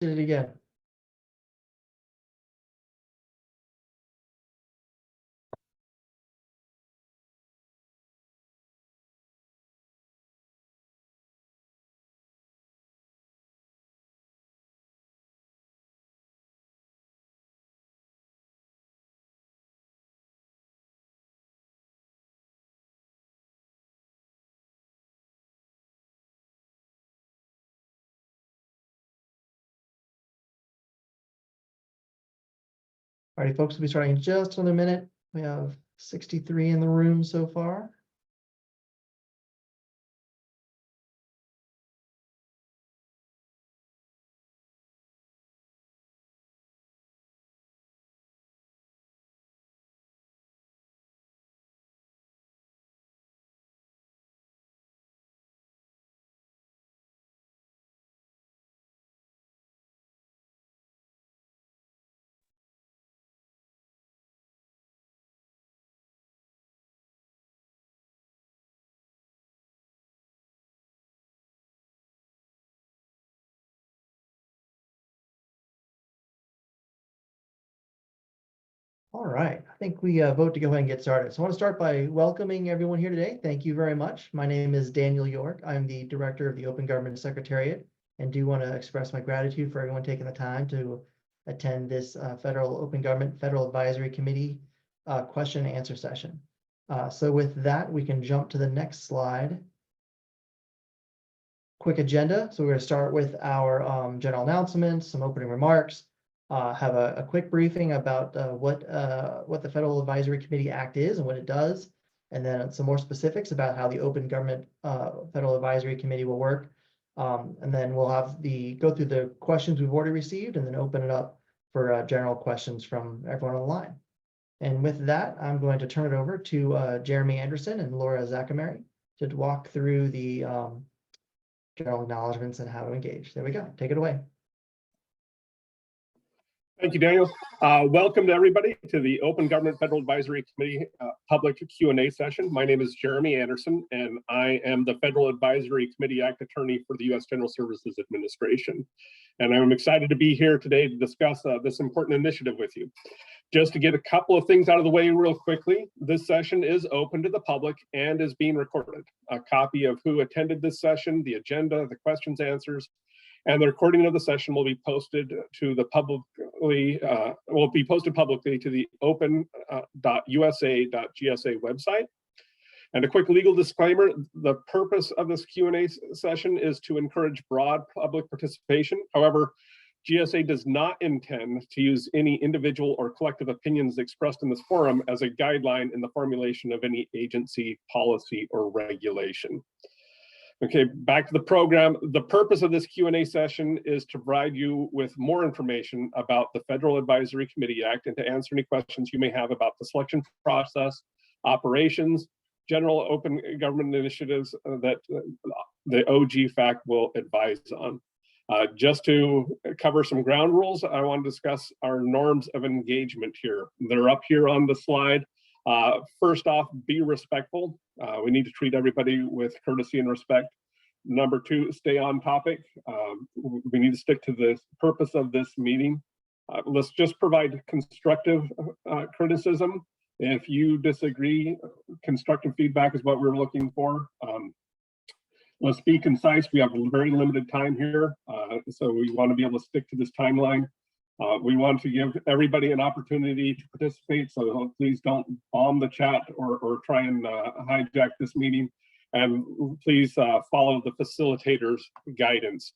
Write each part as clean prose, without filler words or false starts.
Did it again. All right, folks, we'll be starting in just another minute. We have 63 in the room so far. All right, I think we vote to go ahead and get started. So I want to start by welcoming everyone here today. Thank you very much. My name is Daniel York. I'm the director of the Open Government Secretariat and do want to express my gratitude for everyone taking the time to attend this Federal Open Government Federal Advisory Committee question and answer session. So with that, we can jump to the next slide. Quick agenda. So we're going to start with our general announcements, some opening remarks, have a quick briefing about what the Federal Advisory Committee Act is and what it does, and then some more specifics about how the Open Government Federal Advisory Committee will work. And then we'll have go through the questions we've already received and then open it up for general questions from everyone on the line. And with that, I'm going to turn it over to Jeremy Anderson and Laura Zachamary to walk through the general acknowledgements and how to engage. There we go. Take it away. Thank you, Daniel. Welcome to everybody to the Open Government Federal Advisory Committee public Q&A session. My name is Jeremy Anderson, and I am the Federal Advisory Committee Act Attorney for the U.S. General Services Administration. And I'm excited to be here today to discuss this important initiative with you. Just to get a couple of things out of the way real quickly, this session is open to the public and is being recorded. A copy of who attended this session, the agenda, the questions, answers, and the recording of the session will be posted to the publicly to the open.usa.gsa website. And a quick legal disclaimer: the purpose of this Q&A session is to encourage broad public participation. However, GSA does not intend to use any individual or collective opinions expressed in this forum as a guideline in the formulation of any agency policy or regulation. Okay, back to the program. The purpose of this Q&A session is to provide you with more information about the Federal Advisory Committee Act and to answer any questions you may have about the selection process, operations, general open government initiatives that the OGFAC will advise on. Just to cover some ground rules, I want to discuss our norms of engagement here. They're up here on the slide. First off, be respectful. We need to treat everybody with courtesy and respect. Number two, stay on topic. We need to stick to the purpose of this meeting. Let's just provide constructive criticism. If you disagree, constructive feedback is what we're looking for. Let's be concise. We have very limited time here, so we want to be able to stick to this timeline. We want to give everybody an opportunity to participate, so please don't bomb the chat or try and hijack this meeting. And please follow the facilitator's guidance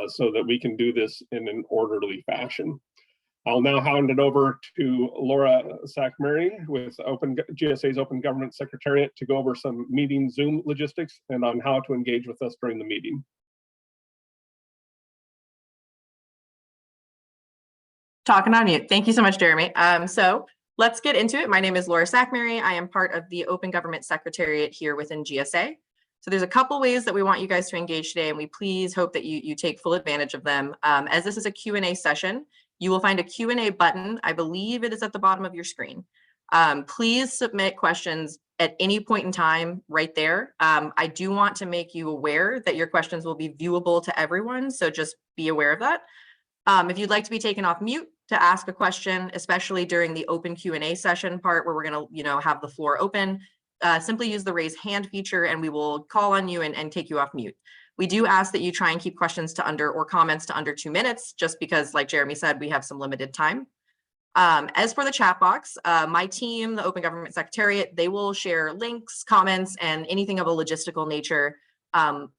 so that we can do this in an orderly fashion. I'll now hand it over to Laura Zachamary with GSA's Open Government Secretariat to go over some meeting Zoom logistics and on how to engage with us during the meeting. Talking on mute. Thank you so much, Jeremy. So let's get into it. My name is Laura Zachamary. I am part of the Open Government Secretariat here within GSA. So there's a couple ways that we want you guys to engage today, and we please hope that you take full advantage of them. As this is a Q&A session, you will find a Q&A button. I believe it is at the bottom of your screen. Please submit questions at any point in time right there. I do want to make you aware that your questions will be viewable to everyone, so just be aware of that. If you'd like to be taken off mute to ask a question, especially during the open Q&A session part where we're going to, have the floor open, simply use the raise hand feature and we will call on you and take you off mute. We do ask that you try and keep questions to under or comments to under 2 minutes, just because, like Jeremy said, we have some limited time. As for the chat box, my team, the Open Government Secretariat, they will share links, comments, and anything of a logistical nature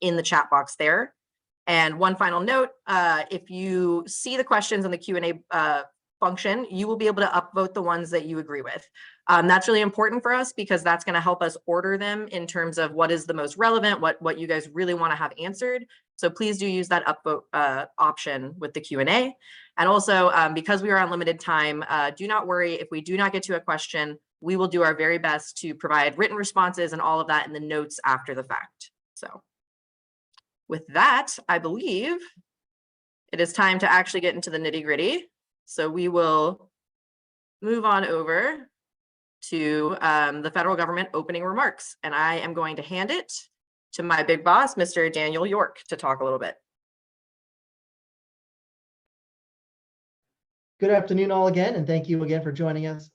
in the chat box there. And one final note, if you see the questions in the Q&A function, you will be able to upvote the ones that you agree with. That's really important for us because that's going to help us order them in terms of what is the most relevant, what you guys really want to have answered. So please do use that upvote option with the Q&A. And also, because we are on limited time, do not worry if we do not get to a question. We will do our very best to provide written responses and all of that in the notes after the fact. So with that, I believe it is time to actually get into the nitty-gritty. So we will move on over to the federal government opening remarks. And I am going to hand it to my big boss, Mr. Daniel York, to talk a little bit. Good afternoon all again, and thank you again for joining us.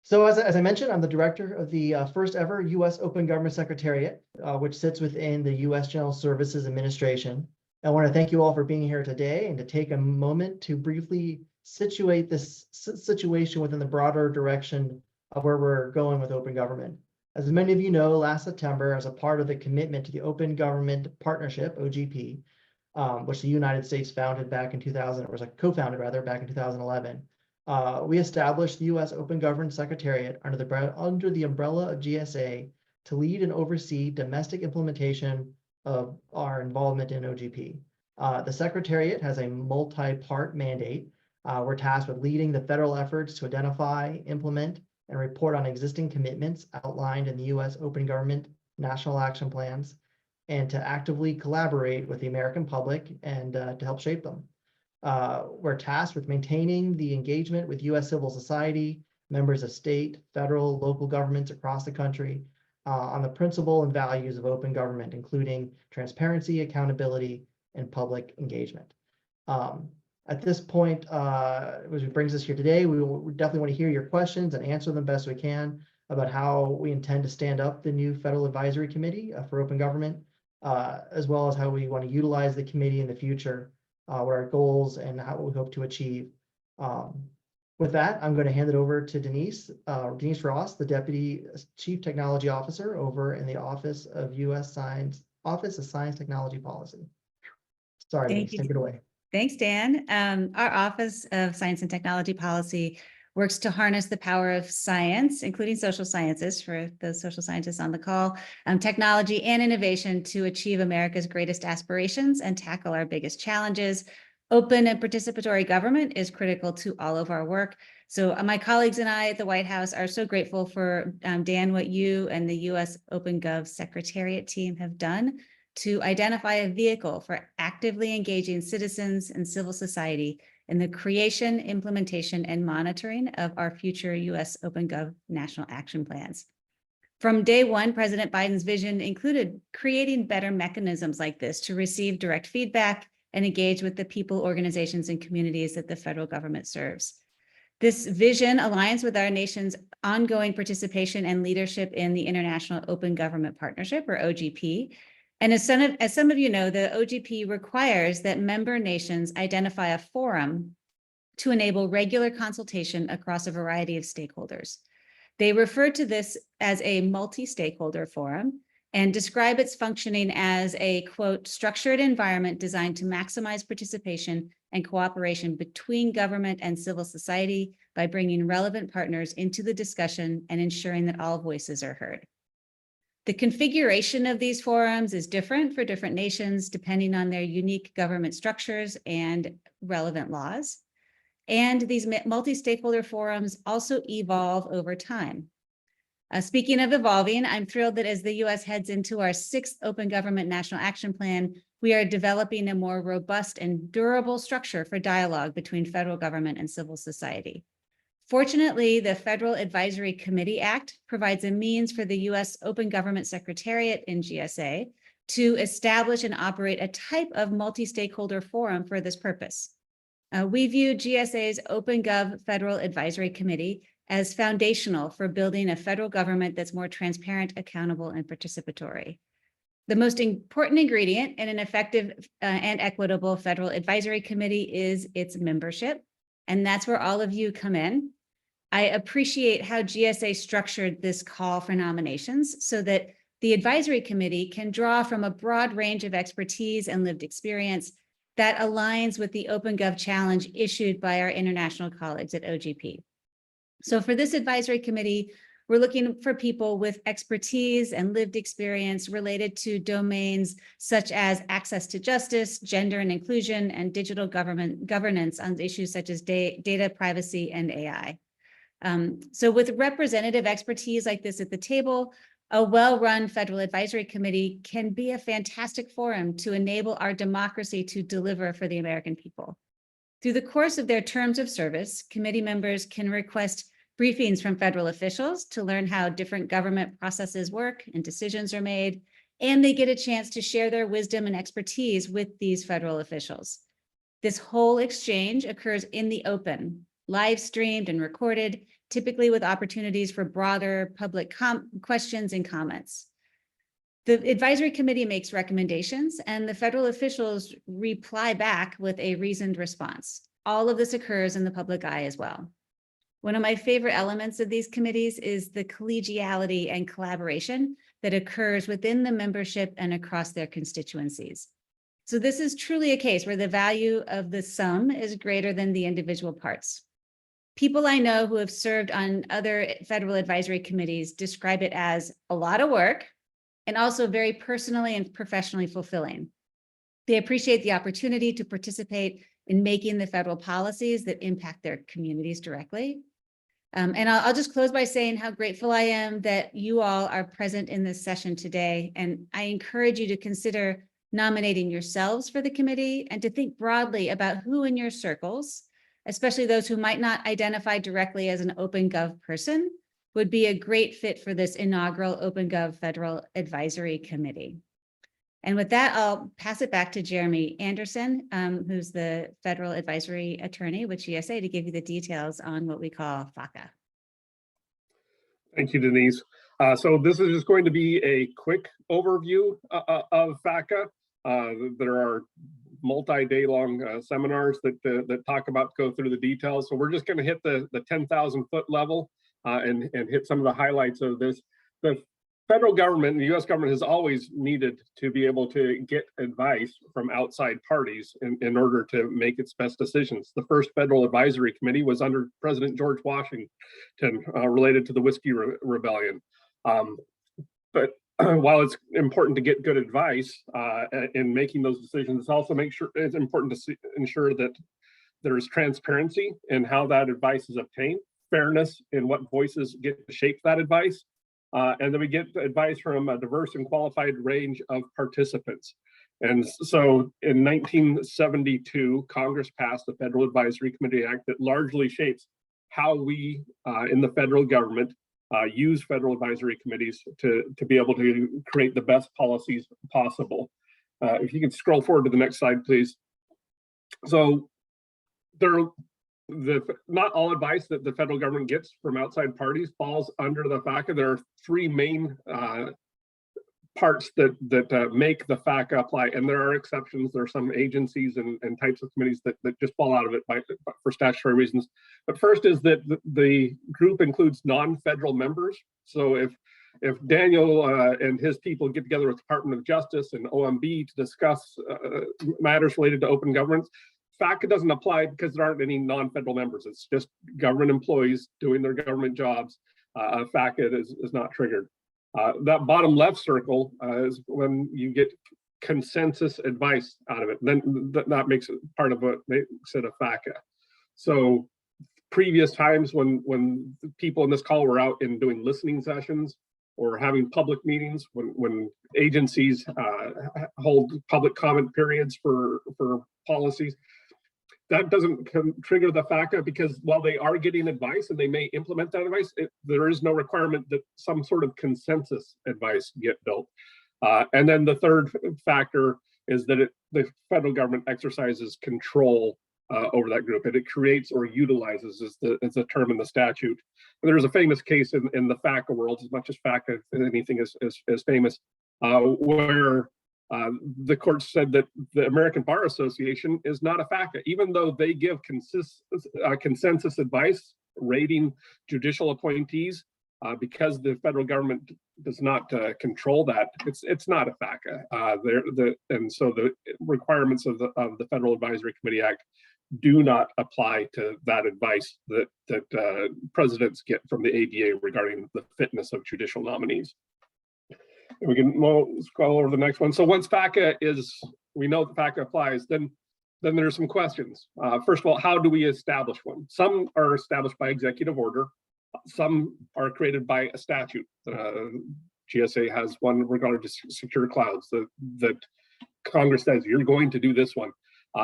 So as I mentioned, I'm the director of the first ever U.S. Open Government Secretariat, which sits within the U.S. General Services Administration. I want to thank you all for being here today and to take a moment to briefly situate this situation within the broader direction of where we're going with open government. As many of you know, last September, as a part of the commitment to the Open Government Partnership, OGP, which the United States founded back in 2000, or was co-founded rather, back in 2011, we established the U.S. Open Government Secretariat under the umbrella of GSA to lead and oversee domestic implementation of our involvement in OGP. The Secretariat has a multi-part mandate. We're tasked with leading the federal efforts to identify, implement, and report on existing commitments outlined in the U.S. Open Government National Action Plans, and to actively collaborate with the American public and to help shape them. We're tasked with maintaining the engagement with U.S. civil society, members of state, federal, local governments across the country on the principle and values of open government, including transparency, accountability, and public engagement. At this point, which brings us here today, we definitely want to hear your questions and answer them best we can about how we intend to stand up the new Federal Advisory Committee for Open Government, as well as how we want to utilize the committee in the future, what our goals and how we hope to achieve. With that, I'm going to hand it over to Denise Ross, the Deputy Chief Technology Officer over in the Office of Science Technology Policy. Sorry, Denise, take it away. Thanks, Dan. Our Office of Science and Technology Policy works to harness the power of science, including social sciences for those social scientists on the call, technology and innovation to achieve America's greatest aspirations and tackle our biggest challenges. Open and participatory government is critical to all of our work. So my colleagues and I at the White House are so grateful for, Dan, what you and the U.S. Open Gov Secretariat team have done to identify a vehicle for actively engaging citizens and civil society in the creation, implementation, and monitoring of our future U.S. Open Gov National Action Plans. From day one, President Biden's vision included creating better mechanisms like this to receive direct feedback and engage with the people, organizations, and communities that the federal government serves. This vision aligns with our nation's ongoing participation and leadership in the International Open Government Partnership, or OGP. And as some of you know, the OGP requires that member nations identify a forum to enable regular consultation across a variety of stakeholders. They refer to this as a multi-stakeholder forum and describe its functioning as a, quote, structured environment designed to maximize participation and cooperation between government and civil society by bringing relevant partners into the discussion and ensuring that all voices are heard. The configuration of these forums is different for different nations, depending on their unique government structures and relevant laws. And these multi-stakeholder forums also evolve over time. Speaking of evolving, I'm thrilled that as the U.S. heads into our 6th Open Government National Action Plan, we are developing a more robust and durable structure for dialogue between federal government and civil society. Fortunately, the Federal Advisory Committee Act provides a means for the U.S. Open Government Secretariat in GSA to establish and operate a type of multi-stakeholder forum for this purpose. We view GSA's OpenGov Federal Advisory Committee as foundational for building a federal government that's more transparent, accountable, and participatory. The most important ingredient in an effective and equitable federal advisory committee is its membership, and that's where all of you come in. I appreciate how GSA structured this call for nominations so that the advisory committee can draw from a broad range of expertise and lived experience that aligns with the OpenGov challenge issued by our international colleagues at OGP. So for this advisory committee, we're looking for people with expertise and lived experience related to domains such as access to justice, gender and inclusion, and digital governance on issues such as data privacy and AI. So with representative expertise like this at the table, a well-run federal advisory committee can be a fantastic forum to enable our democracy to deliver for the American people. Through the course of their terms of service, committee members can request briefings from federal officials to learn how different government processes work and decisions are made, and they get a chance to share their wisdom and expertise with these federal officials. This whole exchange occurs in the open, live streamed and recorded, typically with opportunities for broader public questions and comments. The advisory committee makes recommendations and the federal officials reply back with a reasoned response. All of this occurs in the public eye as well. One of my favorite elements of these committees is the collegiality and collaboration that occurs within the membership and across their constituencies. So this is truly a case where the value of the sum is greater than the individual parts. People I know who have served on other federal advisory committees describe it as a lot of work and also very personally and professionally fulfilling. They appreciate the opportunity to participate in making the federal policies that impact their communities directly. And I'll just close by saying how grateful I am that you all are present in this session today. And I encourage you to consider nominating yourselves for the committee and to think broadly about who in your circles, especially those who might not identify directly as an OpenGov person, would be a great fit for this inaugural OpenGov Federal Advisory Committee. And with that, I'll pass it back to Jeremy Anderson, who's the Federal Advisory Attorney with GSA, to give you the details on what we call FACA. Thank you, Denise. So this is just going to be a quick overview of FACA. There are multi-day long seminars that talk about, go through the details. So we're just going to hit the 10,000 foot level and hit some of the highlights of this. The federal government and the U.S. government has always needed to be able to get advice from outside parties in order to make its best decisions. The first Federal Advisory Committee was under President George Washington related to the Whiskey Rebellion. But while it's important to get good advice in making those decisions, it's also important to ensure that there is transparency in how that advice is obtained, fairness in what voices get to shape that advice, and then we get advice from a diverse and qualified range of participants. And so in 1972, Congress passed the Federal Advisory Committee Act that largely shapes how we in the federal government use federal advisory committees to be able to create the best policies possible. If you can scroll forward to the next slide, please. So not all advice that the federal government gets from outside parties falls under the FACA. There are three main parts that make the FACA apply, and there are exceptions. There are some agencies and types of committees that just fall out of it for statutory reasons. But first is that the group includes non-federal members. So if Daniel and his people get together with Department of Justice and OMB to discuss matters related to open governance, FACA doesn't apply because there aren't any non-federal members. It's just government employees doing their government jobs. FACA is not triggered. That bottom left circle is when you get consensus advice out of it. Then that makes it part of what makes it a FACA. So previous times when people in this call were out and doing listening sessions or having public meetings, when agencies hold public comment periods for policies, that doesn't trigger the FACA, because while they are getting advice and they may implement that advice, there is no requirement that some sort of consensus advice get built. And then the third factor is that the federal government exercises control over that group, and it creates or utilizes is the term in the statute. And there's a famous case in the FACA world, as much as FACA anything is famous, where the court said that the American Bar Association is not a FACA, even though they give consensus advice rating judicial appointees. Because the federal government does not control that, it's not a FACA. And so the requirements of the Federal Advisory Committee Act do not apply to that advice that presidents get from the ABA regarding the fitness of judicial nominees. And we can scroll over the next one. So once FACA we know that FACA applies, then there's some questions. First of all, how do we establish one? Some are established by executive order. Some are created by a statute. GSA has one regarding to secure clouds that Congress says you're going to do this one.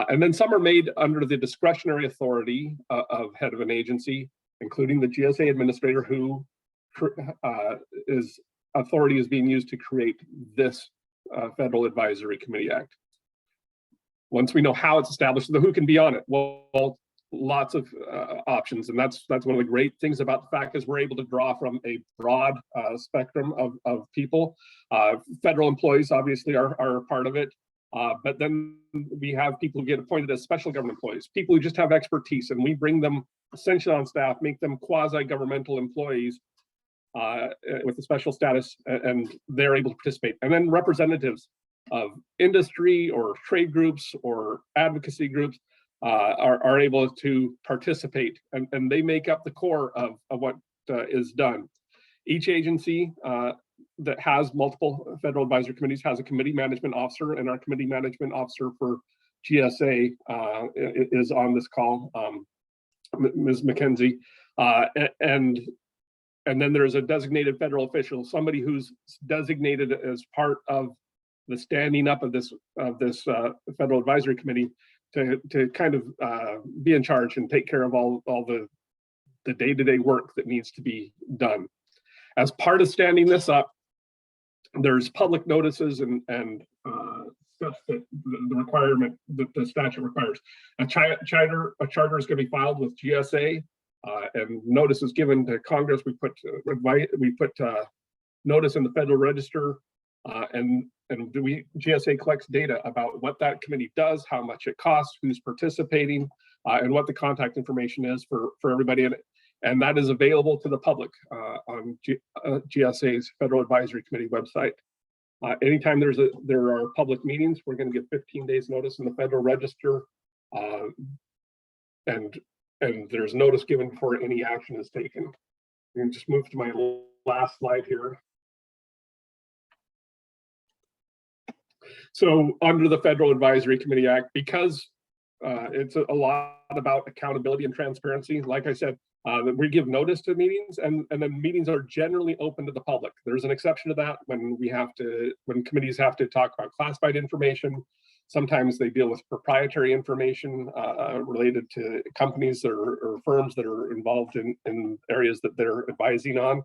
And then some are made under the discretionary authority of head of an agency, including the GSA administrator, who authority is being used to create this Federal Advisory Committee Act. Once we know how it's established, who can be on it? Well, lots of options, and that's one of the great things about the fact is we're able to draw from a broad spectrum of people. Federal employees obviously are part of it, but then we have people who get appointed as special government employees, people who just have expertise, and we bring them essentially on staff, make them quasi-governmental employees with a special status, and they're able to participate. And then representatives of industry or trade groups or advocacy groups are able to participate, and they make up the core of what is done. Each agency that has multiple federal advisory committees has a committee management officer, and our committee management officer for GSA is on this call, Ms. McKenzie, and then there's a designated federal official, somebody who's designated as part of the standing up of this Federal Advisory Committee to kind of be in charge and take care of all the day-to-day work that needs to be done. As part of standing this up, there's public notices and stuff that the requirement that the statute requires. A charter is going to be filed with GSA, and notice is given to Congress. We put notice in the Federal Register, and GSA collects data about what that committee does, how much it costs, who's participating, and what the contact information is for everybody in it. And that is available to the public on GSA's Federal Advisory Committee website. Anytime there are public meetings, we're going to give 15 days notice in the Federal Register, and there's notice given before any action is taken. We can just move to my last slide here. So under the Federal Advisory Committee Act, because it's a lot about accountability and transparency, like I said, we give notice to meetings, and then meetings are generally open to the public. There's an exception to that when committees have to talk about classified information. Sometimes they deal with proprietary information related to companies or firms that are involved in areas that they're advising on.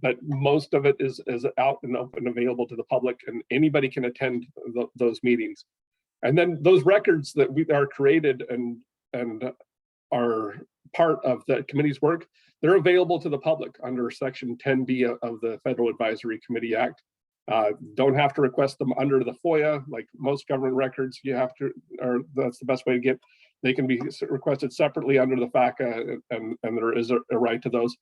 But most of it is out and open, available to the public, and anybody can attend those meetings. And then those records that are created and are part of the committee's work, they're available to the public under Section 10B of the Federal Advisory Committee Act. Don't have to request them under the FOIA, like most government records. You have to, or that's the best way to get. They can be requested separately under the FACA, and there is a right to those.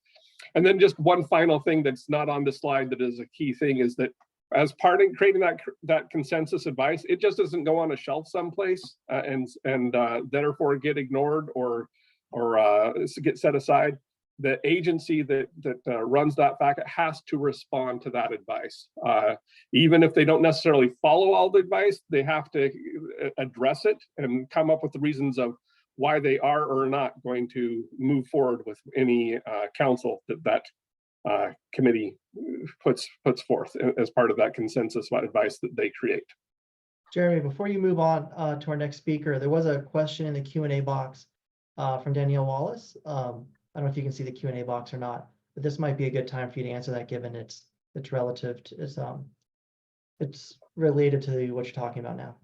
And then just one final thing that's not on the slide that is a key thing is that as part of creating that consensus advice, it just doesn't go on a shelf someplace and therefore get ignored or get set aside. The agency that runs that FACA has to respond to that advice. Even if they don't necessarily follow all the advice, they have to address it and come up with the reasons of why they are or are not going to move forward with any counsel that committee puts forth as part of that consensus advice that they create. Jeremy, before you move on to our next speaker, there was a question in the Q&A box from Danielle Wallace. I don't know if you can see the Q&A box or not, but this might be a good time for you to answer that, given it's relative to it's related to what you're talking about now.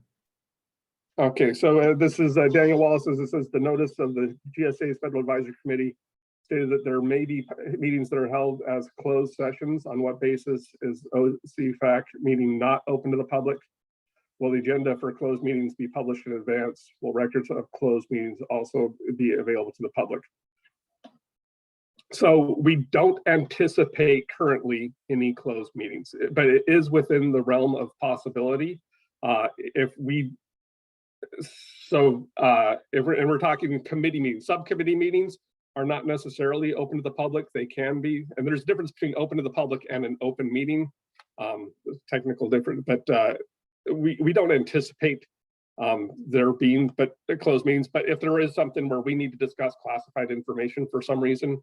Okay, so this is Daniel Wallace. This is the notice of the GSA's Federal Advisory Committee stated that there may be meetings that are held as closed sessions. On what basis is OCFAC meeting not open to the public? Will the agenda for closed meetings be published in advance? Will records of closed meetings also be available to the public? So we don't anticipate currently any closed meetings, but it is within the realm of possibility. If we're talking committee meetings, subcommittee meetings are not necessarily open to the public. They can be, and there's a difference between open to the public and an open meeting. Technical difference, but we don't anticipate there being closed meetings. But if there is something where we need to discuss classified information for some reason,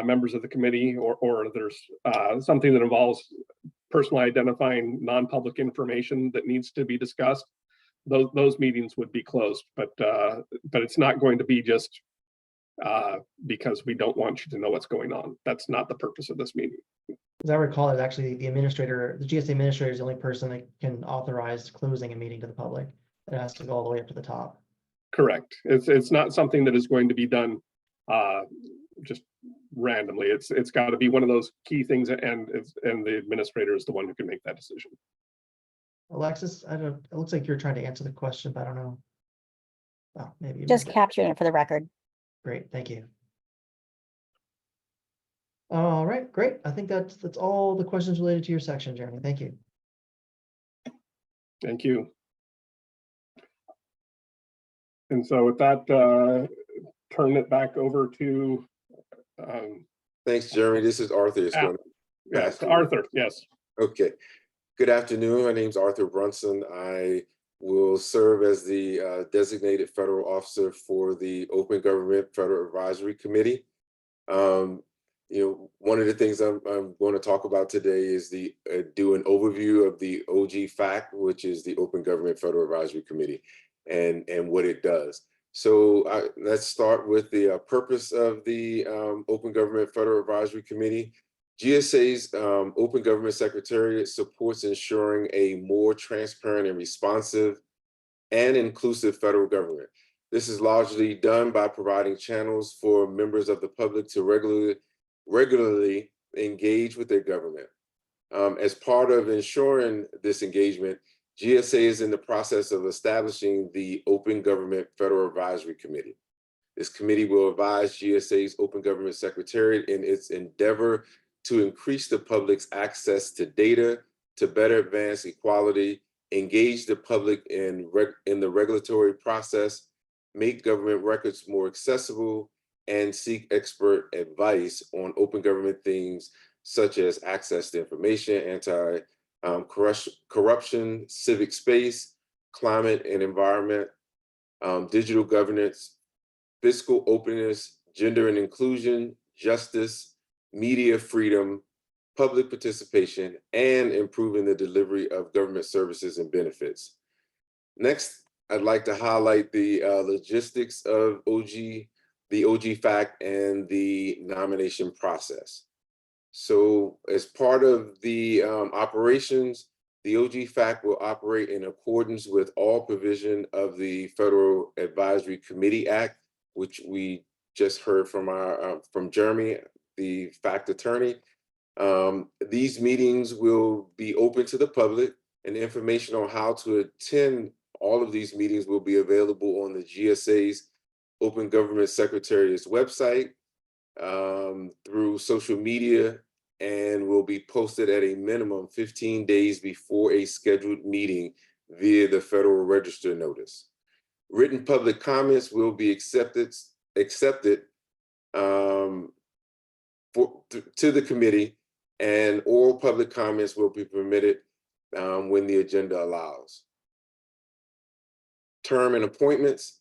members of the committee, or there's something that involves personally identifying non-public information that needs to be discussed, those meetings would be closed. But it's not going to be just because we don't want you to know what's going on. That's not the purpose of this meeting. As I recall, it's actually the administrator, the GSA administrator is the only person that can authorize closing a meeting to the public. It has to go all the way up to the top. Correct. It's not something that is going to be done just randomly. It's got to be one of those key things, and the administrator is the one who can make that decision. Alexis, I don't, it looks like you're trying to answer the question, but I don't know. Oh, maybe. you Just meant it. capturing it for the record. Great, thank you. All right, great. I think that's all the questions related to your section, Jeremy. Thank you. Thank you. And so with that, turn it back over to Thanks, Jeremy. This is Arthur. It's going to yes, pass you. Arthur. Yes. Okay. Good afternoon. My name is Arthur Brunson. I will serve as the designated federal officer for the Open Government Federal Advisory Committee. One of the things I'm going to talk about today is do an overview of the OGFAC, which is the Open Government Federal Advisory Committee, and what it does. So let's start with the purpose of the Open Government Federal Advisory Committee. GSA's Open Government Secretariat supports ensuring a more transparent and responsive and inclusive federal government. This is largely done by providing channels for members of the public to regularly engage with their government. As part of ensuring this engagement, GSA is in the process of establishing the Open Government Federal Advisory Committee. This committee will advise GSA's Open Government Secretariat in its endeavor to increase the public's access to data, to better advance equality, engage the public in the regulatory process, make government records more accessible, and seek expert advice on open government things such as access to information, anti-corruption, civic space, climate and environment, digital governance, fiscal openness, gender and inclusion, justice, media freedom, public participation, and improving the delivery of government services and benefits. Next, I'd like to highlight the logistics of the OGFAC and the nomination process. So as part of the operations, the OGFAC will operate in accordance with all provision of the Federal Advisory Committee Act, which we just heard from Jeremy, the FACT attorney. These meetings will be open to the public, and information on how to attend all of these meetings will be available on the GSA's Open Government Secretariat's website, through social media, and will be posted at a minimum 15 days before a scheduled meeting via the Federal Register notice. Written public comments will be accepted to the committee, and oral public comments will be permitted when the agenda allows. Term and appointments.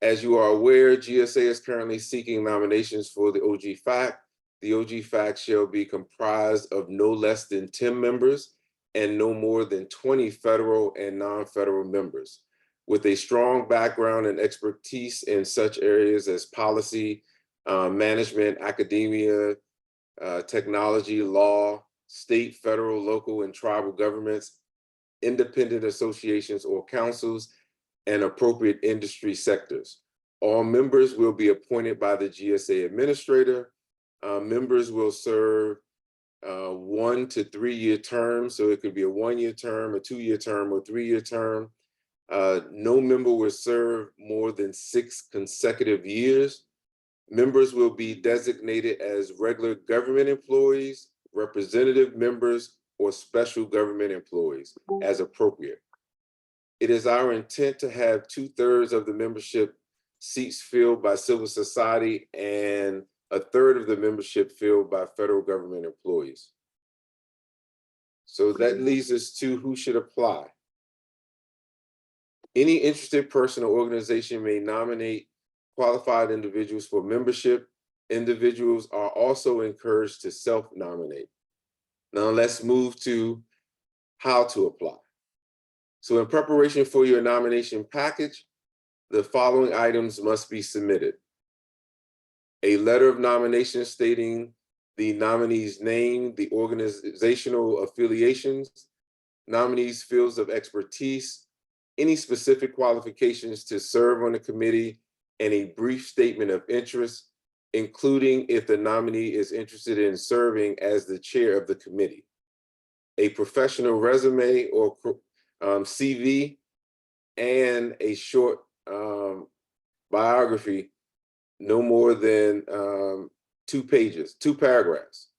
As you are aware, GSA is currently seeking nominations for the OGFAC. The OGFAC shall be comprised of no less than 10 members and no more than 20 federal and non-federal members, with a strong background and expertise in such areas as policy, management, academia, technology, law, state, federal, local, and tribal governments, independent associations or councils, and appropriate industry sectors. All members will be appointed by the GSA administrator. Members will serve 1 to 3 year terms. So it could be a 1 year term, a 2 year term, or 3 year term. No member will serve more than 6 consecutive years. Members will be designated as regular government employees, representative members, or special government employees as appropriate. It is our intent to have 2/3 of the membership seats filled by civil society and 1/3 of the membership filled by federal government employees. So that leads us to who should apply. Any interested person or organization may nominate qualified individuals for membership. Individuals are also encouraged to self-nominate. Now let's move to how to apply. So in preparation for your nomination package, the following items must be submitted: a letter of nomination stating the nominee's name, the organizational affiliations, nominee's fields of expertise, any specific qualifications to serve on the committee, and a brief statement of interest, including if the nominee is interested in serving as the chair of the committee. A professional resume or CV, and a short biography, no more than 2 pages, 2 paragraphs,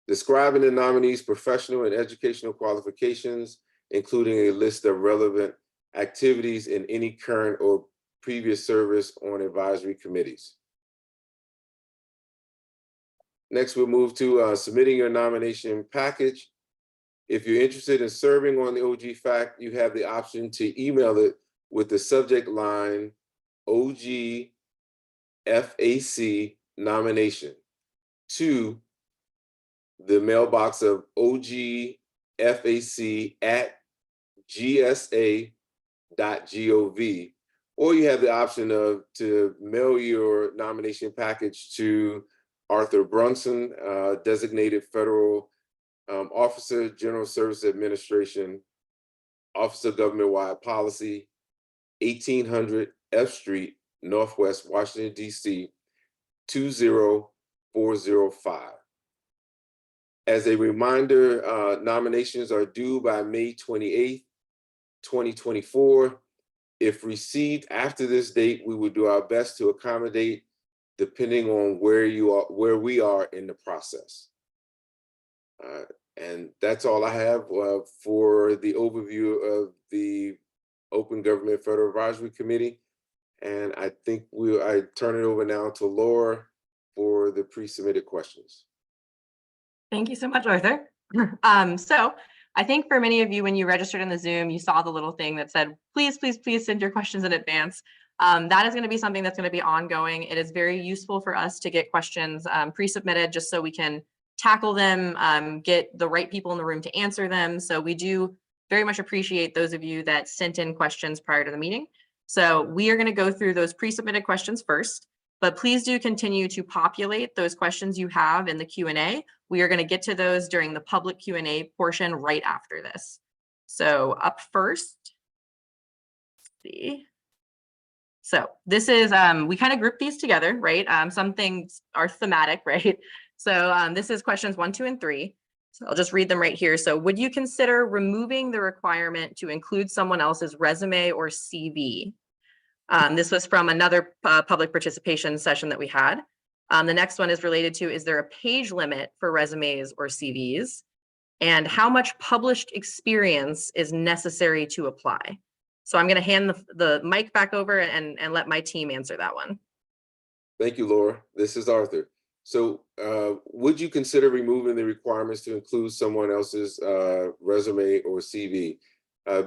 describing the nominee's professional and educational qualifications, including a list of relevant activities in any current or previous service on advisory committees. Next, we'll move to submitting your nomination package. If you're interested in serving on the OG-FAC, you have the option to email it with the subject line OG-FAC nomination to the mailbox of ogfac@gsa.gov, or you have the option to mail your nomination package to Arthur Brunson, designated federal officer, General Services Administration, Office of Government-Wide Policy, 1800 F Street, Northwest Washington, D.C., 20405. As a reminder, nominations are due by May 28th, 2024. If received after this date, we will do our best to accommodate depending on where we are in the process. And that's all I have for the overview of the Open Government Federal Advisory Committee. And I think I turn it over now to Laura for the pre-submitted questions. Thank you so much, Arthur. So I think for many of you, when you registered in the Zoom, you saw the little thing that said, please, please, please send your questions in advance. That is going to be something that's going to be ongoing. It is very useful for us to get questions pre-submitted just so we can tackle them, get the right people in the room to answer them. So we do very much appreciate those of you that sent in questions prior to the meeting. So we are going to go through those pre-submitted questions first, but please do continue to populate those questions you have in the Q&A. We are going to get to those during the public Q&A portion right after this. So up first, let's see. So this is, we kind of group these together, right? Some things are thematic, right? So this is questions 1, 2, and 3. So I'll just read them right here. So would you consider removing the requirement to include someone else's resume or CV? This was from another public participation session that we had. The next one is related to, is there a page limit for resumes or CVs? And how much published experience is necessary to apply? So I'm going to hand the mic back over and let my team answer that one. Thank you, Laura. This is Arthur. So would you consider removing the requirements to include someone else's resume or CV?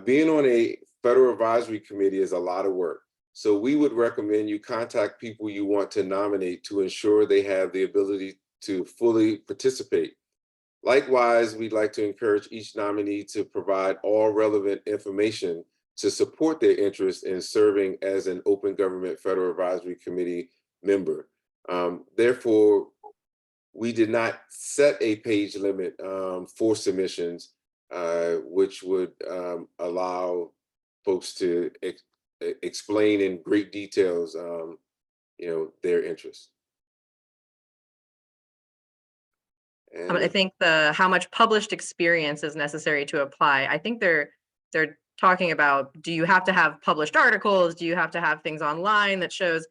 Being on a federal advisory committee is a lot of work. So we would recommend you contact people you want to nominate to ensure they have the ability to fully participate. Likewise, we'd like to encourage each nominee to provide all relevant information to support their interest in serving as an Open Government Federal Advisory Committee member. Therefore, we did not set a page limit for submissions, which would allow folks to explain in great details, their interests. And I think how much published experience is necessary to apply. I think they're talking about, do you have to have published articles? Do you have to have things online that shows?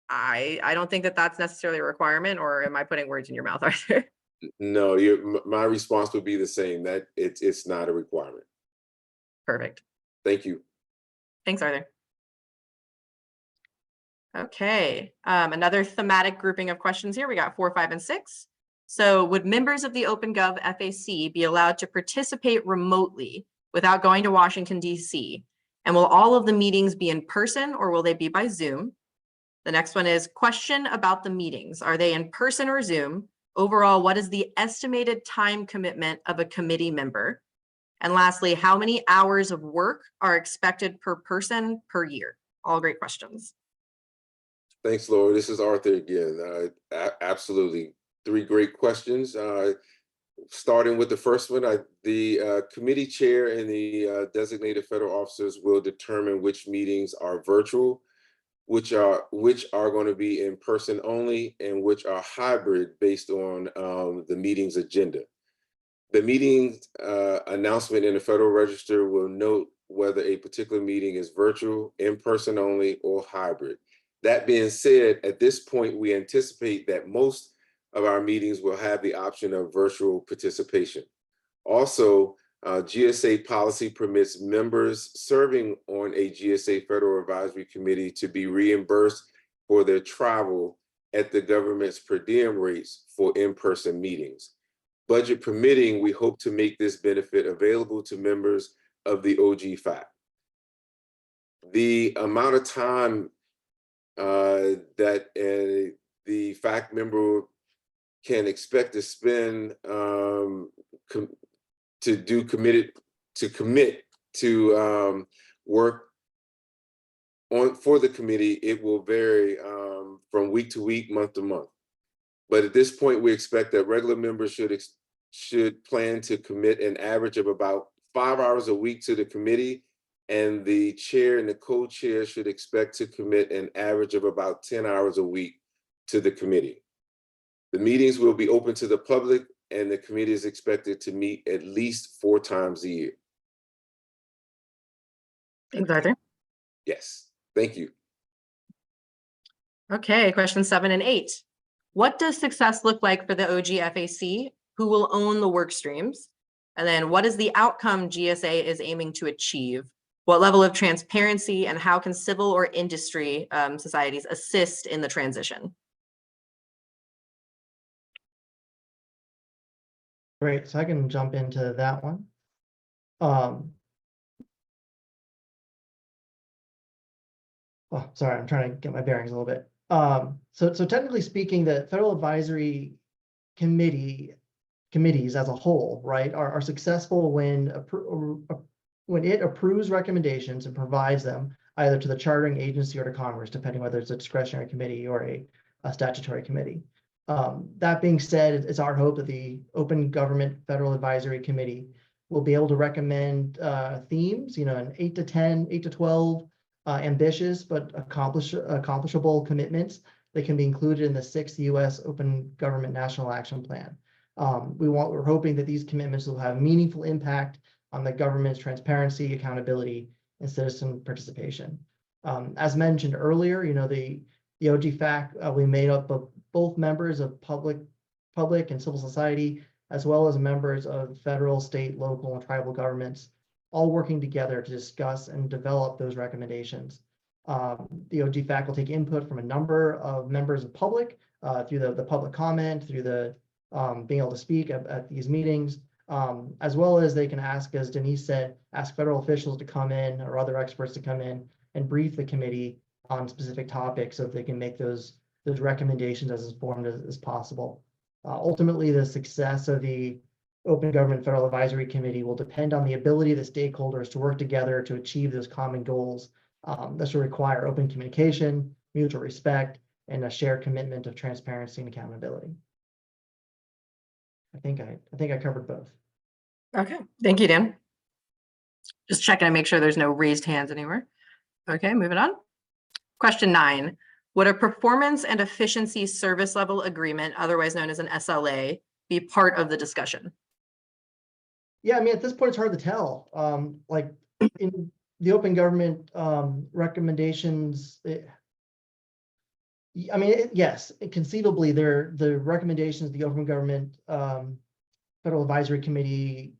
I don't think that that's necessarily a requirement, or am I putting words in your mouth, Arthur? no, my response would be the same, that it's not a requirement. Perfect. Thank you. Thanks, Arthur. Okay, another thematic grouping of questions here. We got 4, 5, and 6. So would members of the OpenGov FAC be allowed to participate remotely without going to Washington, D.C.? And will all of the meetings be in person, or will they be by Zoom? The next one is question about the meetings. Are they in person or Zoom? Overall, what is the estimated time commitment of a committee member? And lastly, how many hours of work are expected per person per year? All great questions. Thanks, Laura. This is Arthur again. Absolutely. 3 great questions. Starting with the first one, the committee chair and the designated federal officers will determine which meetings are virtual, which are going to be in person only, and which are hybrid based on the meeting's agenda. The meeting announcement in the Federal Register will note whether a particular meeting is virtual, in person only, or hybrid. That being said, at this point, we anticipate that most of our meetings will have the option of virtual participation. Also, GSA policy permits members serving on a GSA Federal Advisory Committee to be reimbursed for their travel at the government's per diem rates for in-person meetings. Budget permitting, we hope to make this benefit available to members of the OG-FAC. The amount of time that the FAC member can expect to spend to commit to work for the committee, it will vary from week to week, month to month. But at this point, we expect that regular members should plan to commit an average of about 5 hours a week to the committee, and the chair and the co-chair should expect to commit an average of about 10 hours a week to the committee. The meetings will be open to the public, and the committee is expected to meet at least 4 times a year. Thanks, Arthur. Yes, thank you. Okay, questions 7 and 8. What does success look like for the OG-FAC? Who will own the work streams? And then what is the outcome GSA is aiming to achieve? What level of transparency, and how can civil or industry societies assist in the transition? Great, so I can jump into that one. Oh, sorry, I'm trying to get my bearings a little bit. So technically speaking, the Federal Advisory Committees as a whole, right, are successful when it approves recommendations and provides them either to the chartering agency or to Congress, depending whether it's a discretionary committee or a statutory committee. That being said, it's our hope that the Open Government Federal Advisory Committee will be able to recommend themes, an 8 to 12 ambitious but accomplishable commitments that can be included in the 6th U.S. Open Government National Action Plan. We're hoping that these commitments will have meaningful impact on the government's transparency, accountability, and citizen participation. As mentioned earlier, the OG-FAC, we made up of both members of public and civil society, as well as members of federal, state, local, and tribal governments, all working together to discuss and develop those recommendations. The OG-FAC will take input from a number of members of public through the public comment, through the being able to speak at these meetings, as well as they can ask, as Denise said, ask federal officials to come in or other experts to come in and brief the committee on specific topics so that they can make those recommendations as informed as possible. Ultimately, the success of the Open Government Federal Advisory Committee will depend on the ability of the stakeholders to work together to achieve those common goals. This will require open communication, mutual respect, and a shared commitment of transparency and accountability. I think I covered both. Okay, thank you, Dan. Just checking to make sure there's no raised hands anywhere. Okay, moving on. Question 9. Would a performance and efficiency service level agreement, otherwise known as an SLA, be part of the discussion? Yeah, I mean, at this point, it's hard to tell. Like in the open government recommendations, I mean, yes, conceivably, the recommendations the open government Federal Advisory Committee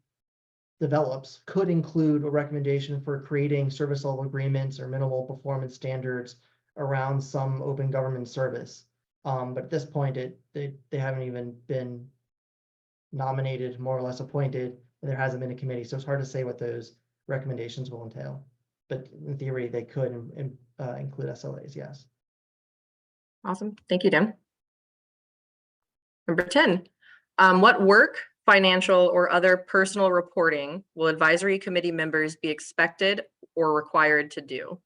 develops could include a recommendation for creating service level agreements or minimal performance standards around some open government service. But at this point, they haven't even been nominated, more or less appointed. There hasn't been a committee, so it's hard to say what those recommendations will entail. But in theory, they could include SLAs, yes. Awesome. Thank you, Dan. Number 10. What work, financial, or other personal reporting will advisory committee members be expected or required to do?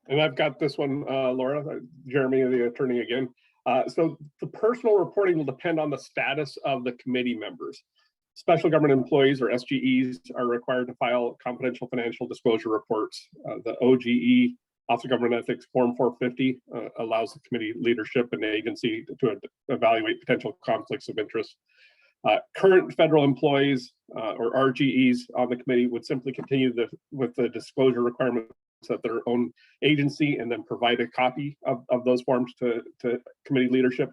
And I've got this one, Laura, Jeremy, the attorney again. So the personal reporting will depend on the status of the committee members. Special government employees, or SGEs, are required to file confidential financial disclosure reports. The OGE, Office of Government Ethics Form 450, allows the committee leadership and agency to evaluate potential conflicts of interest. Current federal employees or RGEs on the committee would simply continue with the disclosure requirements at their own agency and then provide a copy of those forms to committee leadership.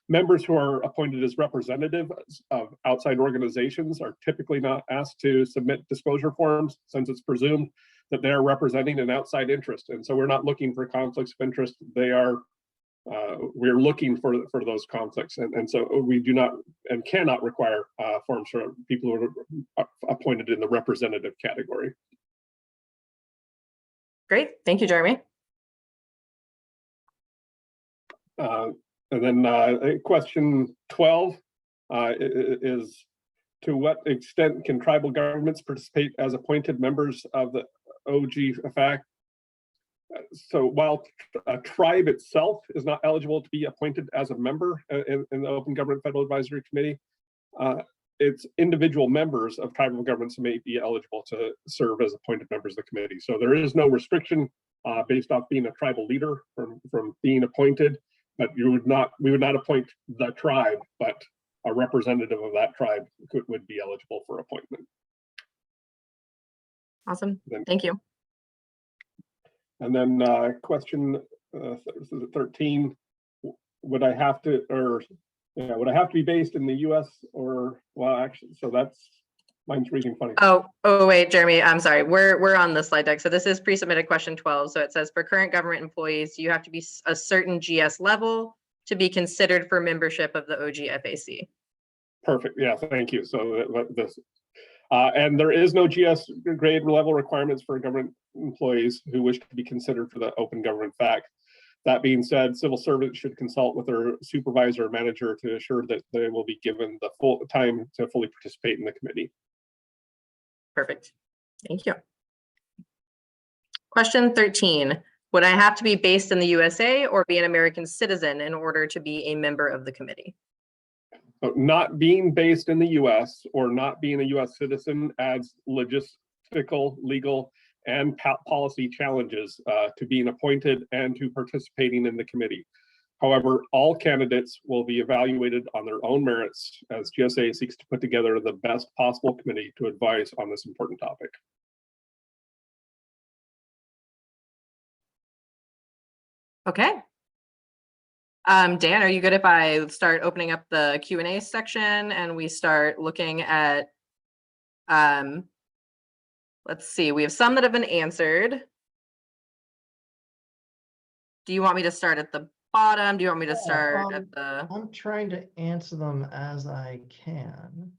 Members who are appointed as representatives of outside organizations are typically not asked to submit disclosure forms, since it's presumed that they are representing an outside interest. And so we're not looking for conflicts of interest. We're looking for those conflicts. And so we do not and cannot require forms for people who are appointed in the representative category. Great. Thank you, Jeremy. And then question 12 is, to what extent can tribal governments participate as appointed members of the OGFAC? So while a tribe itself is not eligible to be appointed as a member in the Open Government Federal Advisory Committee, its individual members of tribal governments may be eligible to serve as appointed members of the committee. So there is no restriction based off being a tribal leader from being appointed, but we would not appoint the tribe, but a representative of that tribe would be eligible for appointment. Awesome. Thank you. And then question 13, would I have to be based in the US or, well, actually, so mine's reading funny. Oh, wait, Jeremy, I'm sorry. We're on the slide deck. So this is pre-submitted question 12. So it says, for current government employees, you have to be a certain GS level to be considered for membership of the OGFAC. Perfect. Yeah, thank you. So this, and there is no GS grade level requirements for government employees who wish to be considered for the Open Government FAC. That being said, civil servants should consult with their supervisor or manager to assure that they will be given the full time to fully participate in the committee. Perfect. Thank you. Question 13. Would I have to be based in the USA or be an American citizen in order to be a member of the committee? So not being based in the US or not being a US citizen adds logistical, legal, and policy challenges to being appointed and to participating in the committee. However, all candidates will be evaluated on their own merits as GSA seeks to put together the best possible committee to advise on this important topic. Okay. Dan, are you good if I start opening up the Q&A section and we start looking at, let's see, we have some that have been answered. Do you want me to start at the bottom? Do you want me to start at the? I'm trying to answer them as I can,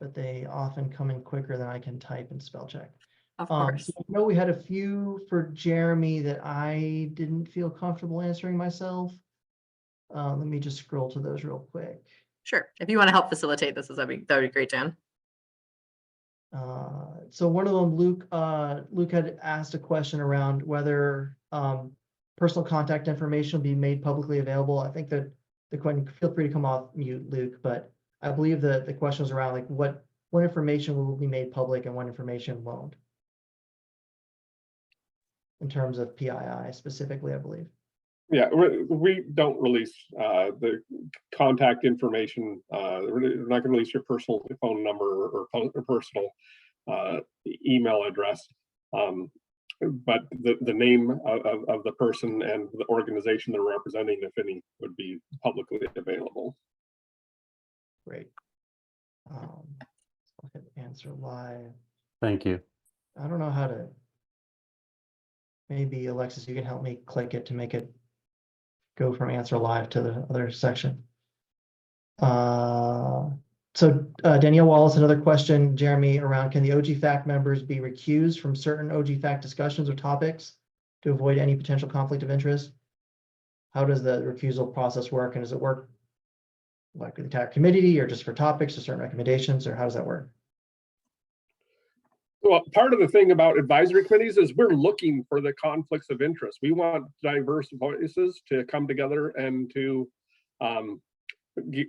but they often come in quicker than I can type and spell check. Of course. So I know we had a few for Jeremy that I didn't feel comfortable answering myself. Let me just scroll to those real quick. Sure. If you want to help facilitate this, that'd be great, Dan. So one of them, Luke had asked a question around whether personal contact information will be made publicly available. I think that the question, feel free to come off mute, Luke, but I believe the question was around like what information will be made public and what information won't. In terms of PII specifically, I believe. Yeah, we don't release the contact information. We're not going to release your personal phone number or personal email address. But the name of the person and the organization they're representing, if any, would be publicly available. Great. I'll hit answer live. Thank you. I don't know how to. Maybe Alexis, you can help me click it to make it go from answer live to the other section. So Danielle Wallace, another question, Jeremy, around can the OG-FAC members be recused from certain OG-FAC discussions or topics to avoid any potential conflict of interest? How does the recusal process work? And does it work like the entire committee or just for topics or certain recommendations, or how does that work? Well, part of the thing about advisory committees is we're looking for the conflicts of interest. We want diverse voices to come together and to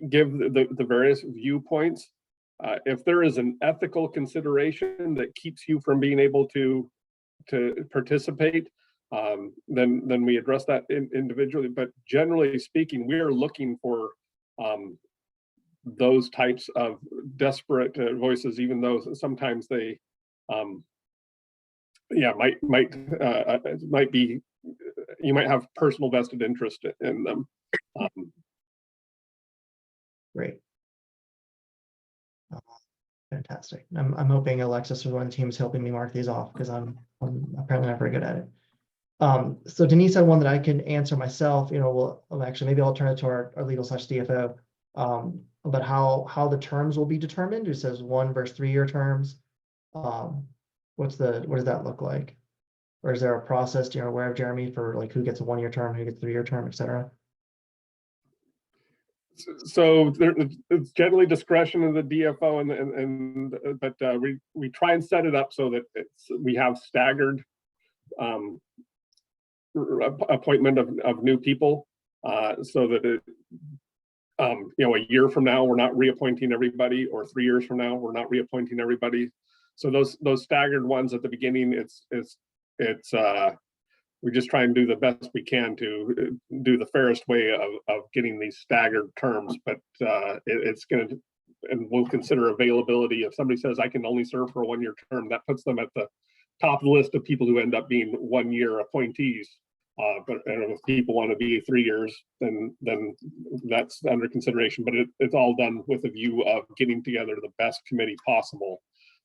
give the various viewpoints. If there is an ethical consideration that keeps you from being able to participate, then we address that individually. But generally speaking, we are looking for those types of desperate voices, even though sometimes they might be, you might have personal vested interest in them. Great. Fantastic. I'm hoping Alexis or one of the teams helping me mark these off because I'm apparently not very good at it. So Denise had one that I can answer myself. You know, well, actually maybe I'll turn it to our legal/DFO about how the terms will be determined. It says 1 versus 3 year terms. What does that look like? Or is there a process you're aware of, Jeremy, for like who gets a 1 year term, who gets a 3 year term, et cetera? So it's generally discretion of the DFO, but we try and set it up so that we have staggered appointment of new people, so that a year from now we're not reappointing everybody, or 3 years from now we're not reappointing everybody. So those staggered ones at the beginning, we just try and do the best we can to do the fairest way of getting these staggered terms, but it's going to, and we'll consider availability. If somebody says I can only serve for a 1 year term, that puts them at the top of the list of people who end up being 1 year appointees. But if people want to be 3 years, then that's under consideration. But it's all done with a view of getting together the best committee possible,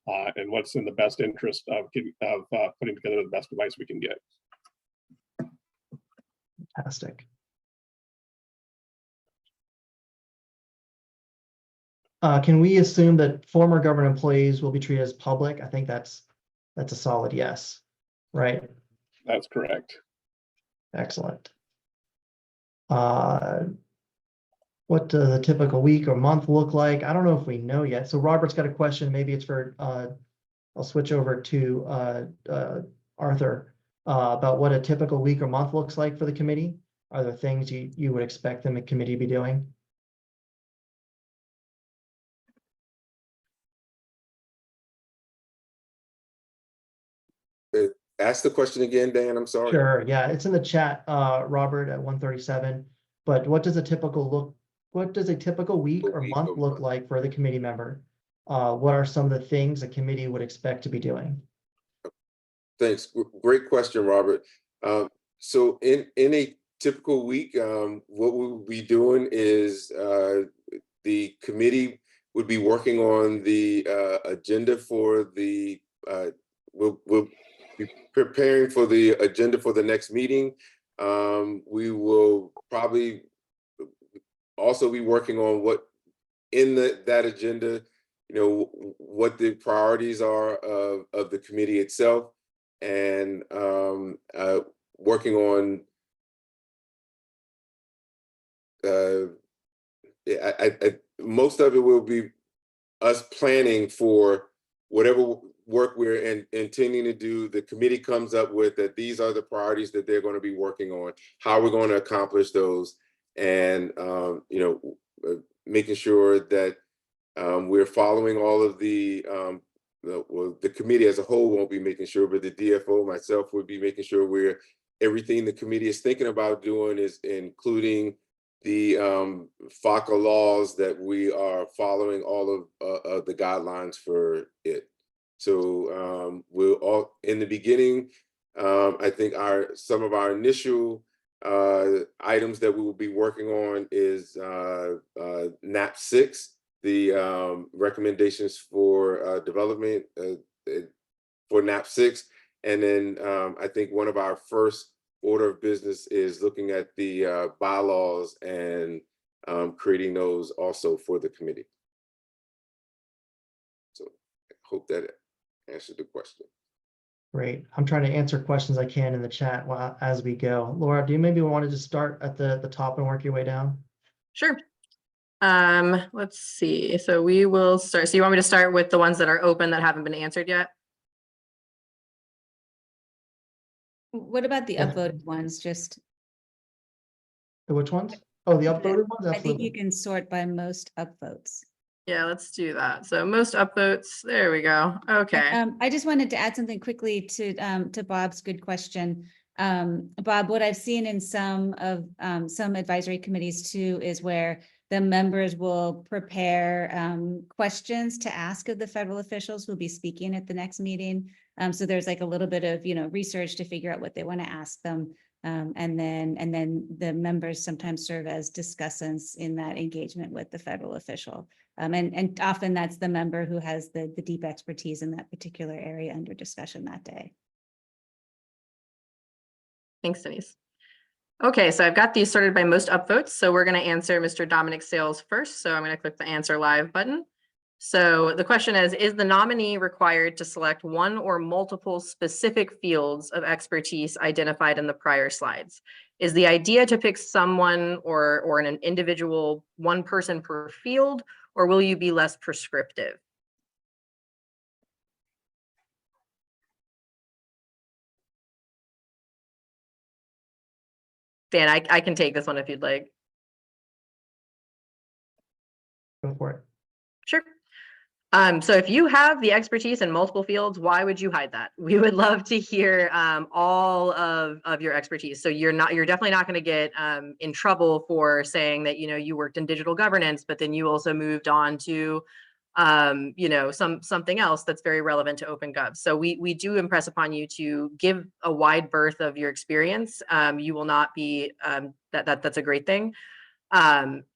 and what's in the best interest of putting together the best advice we can get. Fantastic. Can we assume that former government employees will be treated as public? I think that's a solid yes, right? That's correct. Excellent. What does a typical week or month look like? I don't know if we know yet. So Robert's got a question. Maybe it's for, I'll switch over to Arthur about what a typical week or month looks like for the committee. Are there things you would expect the committee to be doing? Ask the question again, Dan, I'm sorry. Sure, yeah, it's in the chat, Robert, at 1:37. But what does a typical week or month look like for the committee member? What are some of the things a committee would expect to be doing? Thanks. Great question, Robert. So in a typical week, what we'll be doing is the committee would be working on the agenda for the, we'll be preparing for the agenda for the next meeting. We will probably also be working on what in that agenda, what the priorities are of the committee itself, and working on most of it will be us planning for whatever work we're intending to do. The committee comes up with that these are the priorities that they're going to be working on, how we're going to accomplish those, and making sure that We're following all of the committee as a whole won't be making sure, but the DFO, myself, would be making sure everything the committee is thinking about doing is including the FACA laws, that we are following all of the guidelines for it. So we'll all, in the beginning, I think some of our initial items that we will be working on is NAP 6, the recommendations for development for NAP 6. And then I think one of our first order of business is looking at the bylaws and creating those also for the committee. So I hope that answered the question. Great. I'm trying to answer questions I can in the chat as we go. Laura, do you maybe want to just start at the top and work your way down? Sure. Let's see. So we will start. So you want me to start with the ones that are open that haven't been answered yet? What about the Yeah. upvoted ones? Just, Which ones? Oh, the upvoted ones? I think you Absolutely. can sort by most upvotes. Yeah, let's do that. So most upvotes. There we go. Okay. I just wanted to add something quickly to Bob's good question. Bob, what I've seen in some advisory committees too is where the members will prepare questions to ask of the federal officials who'll be speaking at the next meeting. So there's like a little bit of, research to figure out what they want to ask them. And then the members sometimes serve as discussants in that engagement with the federal official. And often that's the member who has the deep expertise in that particular area under discussion that day. Thanks, Denise. Okay, so I've got these sorted by most upvotes. So we're going to answer Mr. Dominic Sales first. So I'm going to click the answer live button. So the question is the nominee required to select one or multiple specific fields of expertise identified in the prior slides? Is the idea to pick someone or an individual, one person per field, or will you be less prescriptive? Dan, I can take this one if you'd like. Go for it. Sure. So if you have the expertise in multiple fields, why would you hide that? We would love to hear all of your expertise. So you're definitely not going to get in trouble for saying that you worked in digital governance, but then you also moved on to something else that's very relevant to OpenGov. So we do impress upon you to give a wide berth of your experience. You will not be that's a great thing.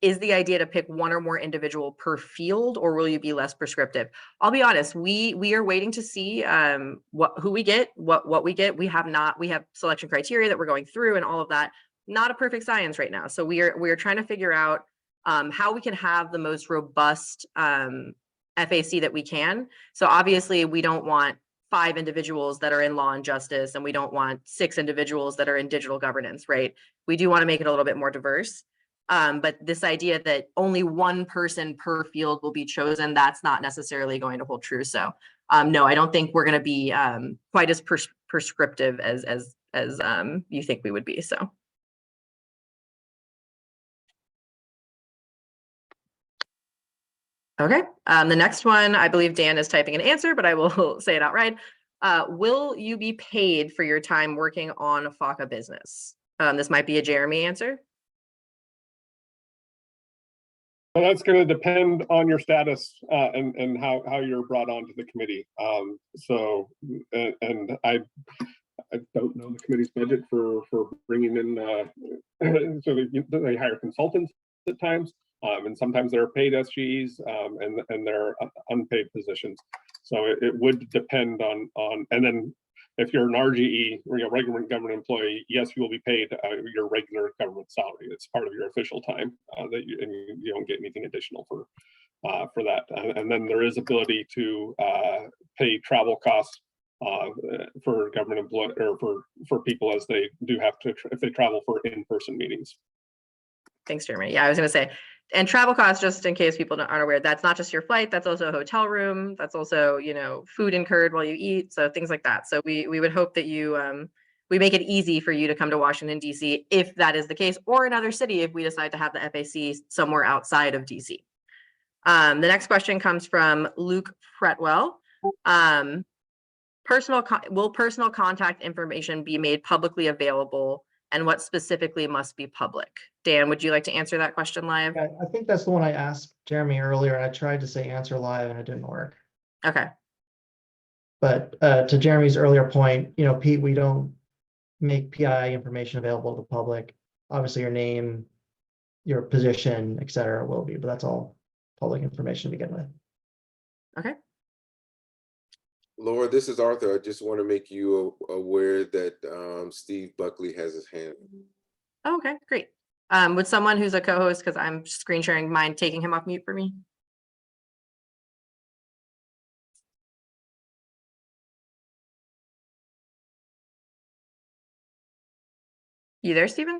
Is the idea to pick one or more individual per field, or will you be less prescriptive? I'll be honest, we are waiting to see who we get, what we get. We have selection criteria that we're going through and all of that. Not a perfect science right now. So we are trying to figure out how we can have the most robust FAC that we can. So obviously we don't want 5 individuals that are in law and justice, and we don't want 6 individuals that are in digital governance, right? We do want to make it a little bit more diverse. But this idea that only one person per field will be chosen, that's not necessarily going to hold true. So no, I don't think we're going to be quite as prescriptive as you think we would be. So. Okay, the next one, I believe Dan is typing an answer, but I will say it outright. Will you be paid for your time working on a FACA business? This might be a Jeremy answer. Well, that's going to depend on your status and how you're brought onto the committee. And I don't know the committee's budget for bringing in, so they hire consultants at times, and sometimes there are paid SGs and there are unpaid positions. So it would depend on, and then if you're an RGE or you're a regular government employee, yes, you will be paid your regular government salary. It's part of your official time and you don't get anything additional for that. And then there is ability to pay travel costs for government employee or for people as they do have to, if they travel for in-person meetings. Thanks, Jeremy. Yeah, I was going to say, and travel costs, just in case people aren't aware, that's not just your flight, that's also a hotel room, that's also, food incurred while you eat, so things like that. So we would hope that we make it easy for you to come to Washington, D.C. if that is the case, or another city if we decide to have the FAC somewhere outside of D.C. The next question comes from Luke Pretwell. Will personal contact information be made publicly available, and what specifically must be public? Dan, would you like to answer that question live? Yeah, I think that's the one I asked Jeremy earlier, and I tried to say answer live and it didn't work. Okay. But to Jeremy's earlier point, you know, Pete, we don't make PI information available to the public. Obviously, your name, your position, et cetera, will be, but that's all public information to begin with. Okay. Laura, this is Arthur. I just want to make you aware that Steve Buckley has his hand. Oh, okay, great. Would someone who's a co-host, because I'm screen sharing, mind taking him off mute for me? You there, Stephen?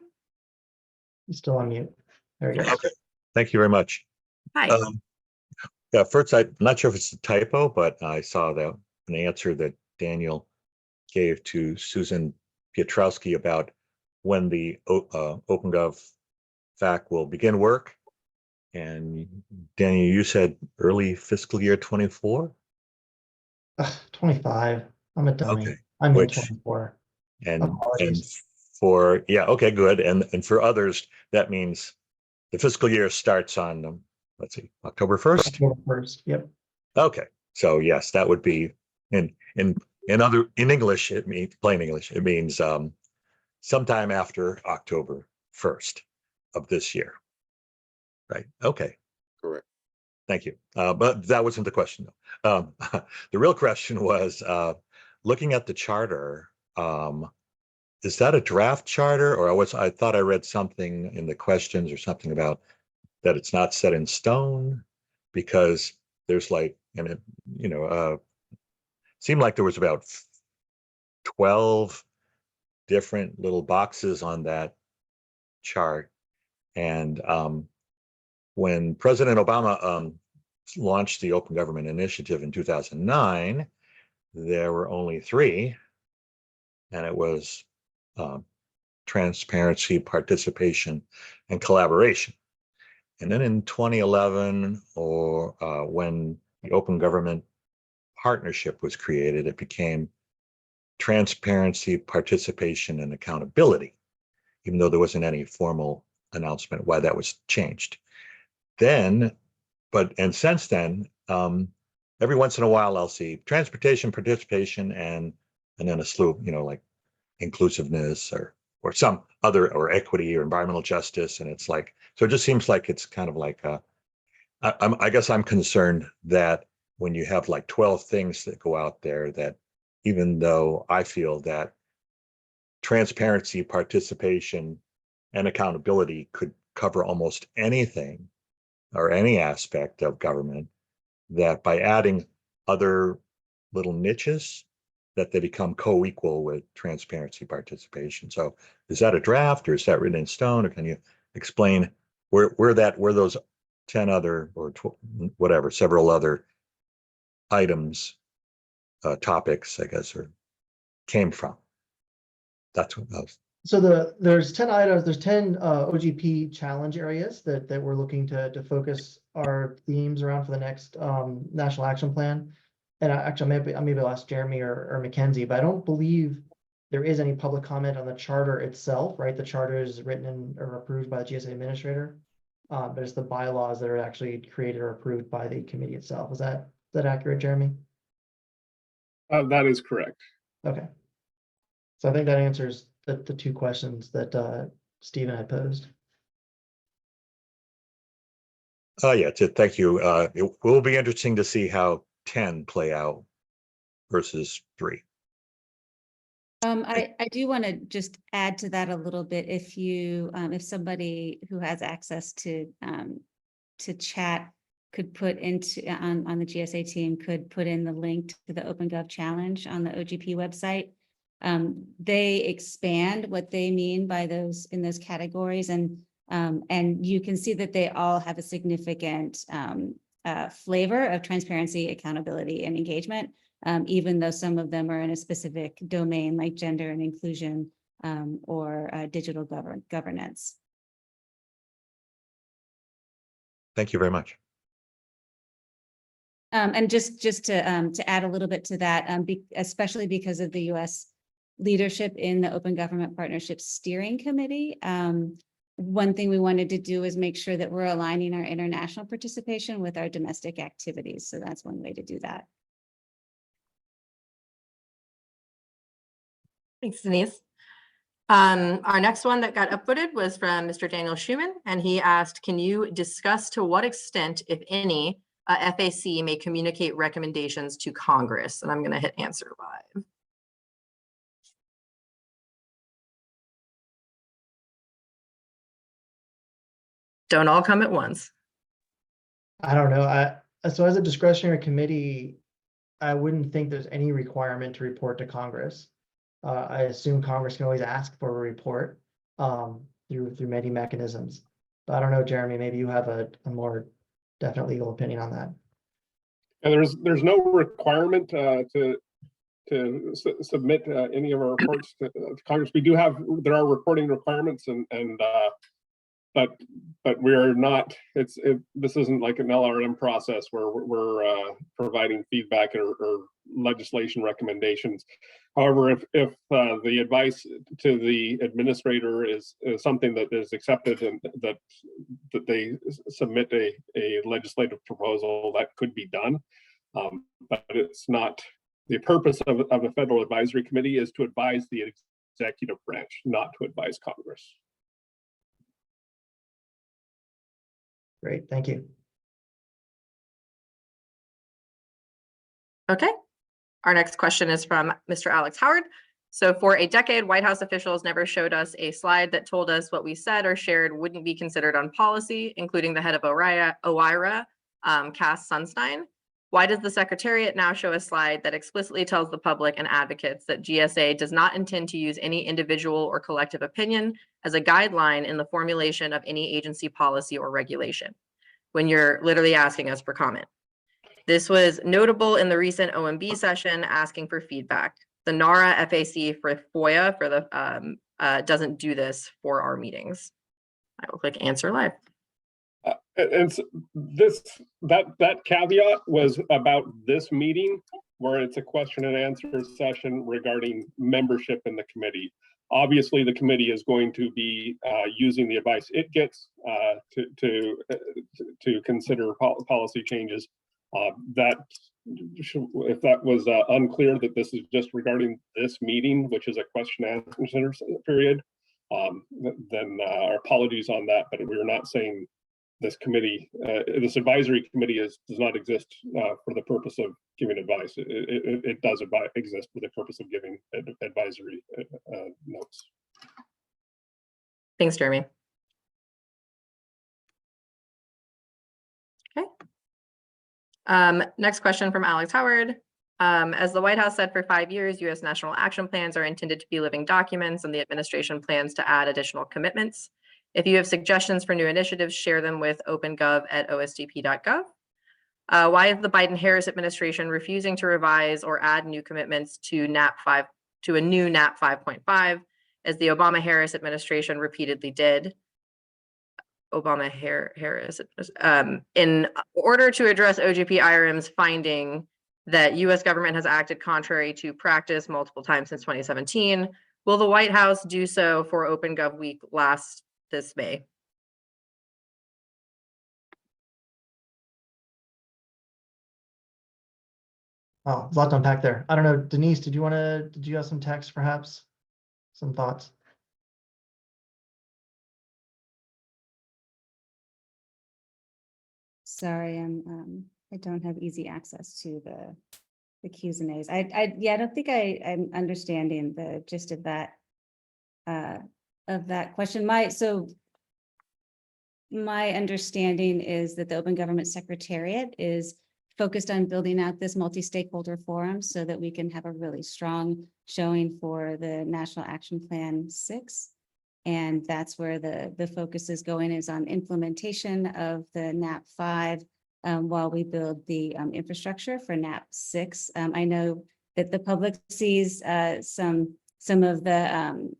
He's still on mute. There he goes. Okay, thank you very much. Hi. Yeah, first, I'm not sure if it's a typo, but I saw that an answer that Daniel gave to Susan Piotrowski about when the OpenGov FAQ will begin work. And Daniel, you said early fiscal year 24? 25. I'm a dummy. Okay, I'm in which- 24. And Apologies. for, yeah, okay, good. And for others, that means the fiscal year starts on, let's see, October 1st? October 1st. Yep. Okay, so yes, that would be in English, it means plain English, it means sometime after October 1st of this year. Right, okay, Correct. thank you. But that wasn't the question though. The real question was looking at the charter, is that a draft charter, or I thought I read something in the questions or something about that it's not set in stone because there's like, and it, you know, seemed like there was about 12 different little boxes on that chart. And when President Obama launched the Open Government Initiative in 2009, there were only 3, and it was transparency, participation, and collaboration. And then in 2011, or when the Open Government Partnership was created, it became transparency, participation, and accountability, even though there wasn't any formal announcement why that was changed. Then, and since then, every once in a while I'll see transportation, participation, and then a slew, you know, like inclusiveness or some other, or equity or environmental justice. And it's like, so it just seems like it's kind of like, I guess I'm concerned that when you have like 12 things that go out there, that even though I feel that transparency, participation, and accountability could cover almost anything or any aspect of government, that by adding other little niches, that they become co-equal with transparency, participation. So is that a draft, or is that written in stone, or can you explain where those 10 other or whatever, several other items, topics, I guess, or came from? That's what I was. So there's 10 items, there's 10 OGP challenge areas that we're looking to focus our themes around for the next National Action Plan. And actually, maybe I'll ask Jeremy or Mackenzie, but I don't believe there is any public comment on the charter itself, right? The charter is written or approved by the GSA administrator, but it's the bylaws that are actually created or approved by the committee itself. Is that accurate, Jeremy? That is correct. Okay. So I think that answers the 2 questions that Stephen had posed. Yeah, thank you. It will be interesting to see how 10 play out versus 3. I do want to just add to that a little bit. If you, if somebody who has access to chat could put into on the GSA team could put in the link to the OpenGov challenge on the OGP website. They expand what they mean by those in those categories, and you can see that they all have a significant flavor of transparency, accountability, and engagement, even though some of them are in a specific domain like gender and inclusion or digital governance. Thank you very much. And just to add a little bit to that, especially because of the U.S. leadership in the Open Government Partnership Steering Committee. One thing we wanted to do is make sure that we're aligning our international participation with our domestic activities. So that's one way to do that. Thanks, Denise. Our next one that got upvoted was from Mr. Daniel Schuman, and he asked, can you discuss to what extent, if any, FAC may communicate recommendations to Congress? And I'm going to hit answer live. Don't all come at once. I don't know. So as a discretionary committee, I wouldn't think there's any requirement to report to Congress. I assume Congress can always ask for a report through many mechanisms. But I don't know, Jeremy, maybe you have a more definite legal opinion on that. And there's no requirement to submit any of our reports to Congress. There are reporting requirements, but we are not. This isn't like an LRM process where we're providing feedback or legislation recommendations. However, if the advice to the administrator is something that is accepted and that they submit a legislative proposal, that could be done. But it's not. The purpose of a federal advisory committee is to advise the executive branch, not to advise Congress. Great, thank you. Okay. Our next question is from Mr. Alex Howard. So for a decade, White House officials never showed us a slide that told us what we said or shared wouldn't be considered on policy, including the head of OIRA, Cass Sunstein. Why does the Secretariat now show a slide that explicitly tells the public and advocates that GSA does not intend to use any individual or collective opinion as a guideline in the formulation of any agency policy or regulation, when you're literally asking us for comment? This was notable in the recent OMB session asking for feedback. The NARA FAC for FOIA for the doesn't do this for our meetings. I will click answer live. And so that caveat was about this meeting, where it's a question and answer session regarding membership in the committee. Obviously, the committee is going to be using the advice it gets to consider policy changes. If that was unclear that this is just regarding this meeting, which is a question and answer period, then our apologies on that. But we're not saying this committee, this advisory committee does not exist for the purpose of giving advice. It does exist for the purpose of giving advisory notes. Thanks, Jeremy. Okay. Next question from Alex Howard. As the White House said for 5 years, U.S. national action plans are intended to be living documents, and the administration plans to add additional commitments. If you have suggestions for new initiatives, share them with opengov@osdp.gov. Why is the Biden-Harris administration refusing to revise or add new commitments to a new NAP 5.5, as the Obama-Harris administration repeatedly did? Obama-Harris, in order to address OGP-IRM's finding that U.S. government has acted contrary to practice multiple times since 2017, will the White House do so for OpenGov Week this May? Oh, there's a lot to unpack there. I don't know, Denise, did you have some text perhaps? Some thoughts? Sorry, I don't have easy access to the Q's and A's. I don't think I'm understanding the gist of that question. My understanding is that the Open Government Secretariat is focused on building out this multi-stakeholder forum so that we can have a really strong showing for the National Action Plan 6. And that's where the focus is going, is on implementation of the NAP 5 while we build the infrastructure for NAP 6. I know that the public sees some of the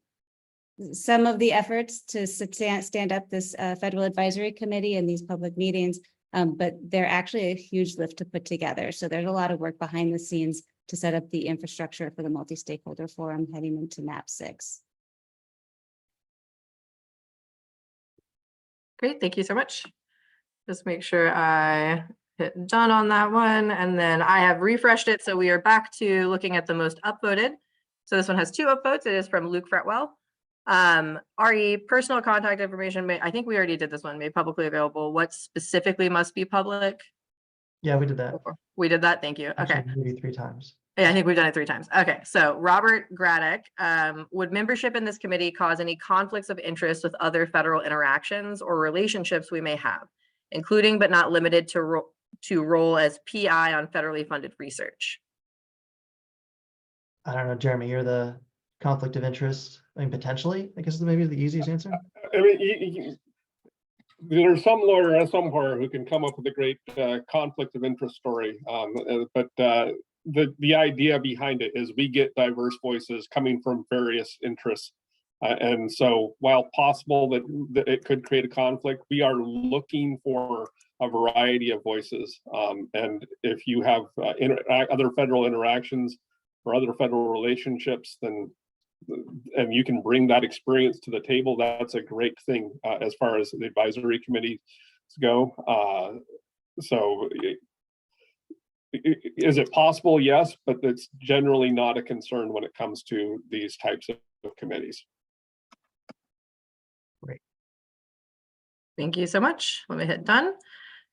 efforts to stand up this federal advisory committee in these public meetings. But they're actually a huge lift to put together. So there's a lot of work behind the scenes to set up the infrastructure for the multi-stakeholder forum heading into MAP 6. Great, thank you so much. Just make sure I hit done on that one, and then I have refreshed it, so we are back to looking at the most upvoted. So this one has 2 upvotes. It is from Luke Fretwell. RE, personal contact information, I think we already did this one, made publicly available. What specifically must be public? Yeah, we did that. We did that, thank you. Okay. Actually, maybe 3 times. Yeah, I think we've done it 3 times. Okay, so Robert Graddick, would membership in this committee cause any conflicts of interest with other federal interactions or relationships we may have, including but not limited to role as PI on federally funded research? I don't know, Jeremy, you're the conflict of interest. I mean, potentially, I guess is maybe the easiest answer. I mean, there's some lawyer somewhere who can come up with a great conflict of interest story. But the idea behind it is we get diverse voices coming from various interests. And so while possible that it could create a conflict, we are looking for a variety of voices. And if you have other federal interactions or other federal relationships, then and you can bring that experience to the table, that's a great thing as far as the advisory committees go. So is it possible? Yes, but it's generally not a concern when it comes to these types of committees. Great. Thank you so much. Let me hit done.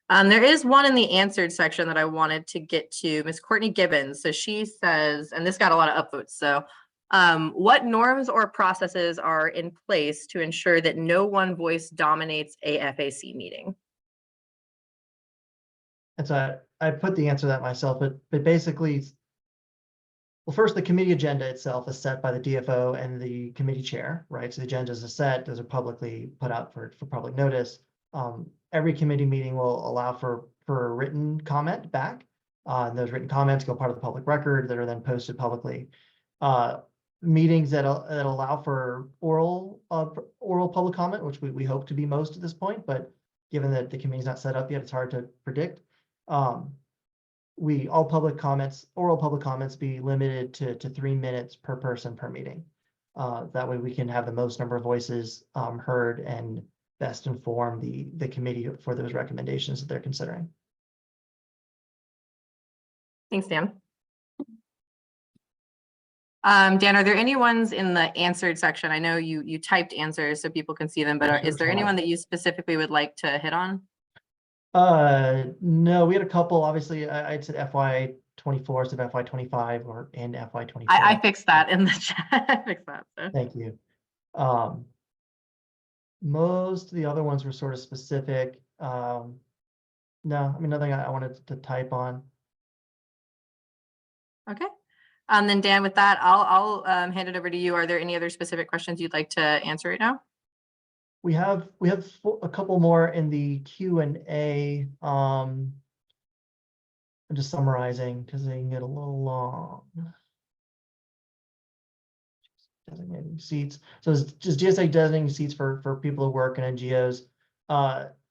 There is one in the answered section that I wanted to get to, Ms. Courtney Gibbons. So she says, and this got a lot of upvotes, so what norms or processes are in place to ensure that no one voice dominates a FAC meeting? And so I put the answer to that myself, but basically, well, first, the committee agenda itself is set by the DFO and the committee chair, right? So the agendas are set, those are publicly put out for public notice. Every committee meeting will allow for a written comment back. And those written comments go part of the public record that are then posted publicly. Meetings that allow for oral public comment, which we hope to be most at this point, but given that the committee's not set up yet, it's hard to predict. Oral public comments be limited to 3 minutes per person per meeting. That way we can have the most number of voices heard and best inform the committee for those recommendations that they're considering. Thanks, Dan. Dan, are there any ones in the answered section? I know you typed answers so people can see them, but is there anyone that you specifically would like to hit on? No, we had a couple. Obviously, I'd said FY24 instead of FY25 and FY24. I fixed that in the chat. I fixed that. So. Thank you. Most of the other ones were sort of specific. No, I mean, nothing I wanted to type on. Okay. Then Dan, with that, I'll hand it over to you. Are there any other specific questions you'd like to answer right now? We have a couple more in the Q&A. I'm just summarizing because they can get a little long. Designating seats. So it's just GSA designating seats for people who work in NGOs.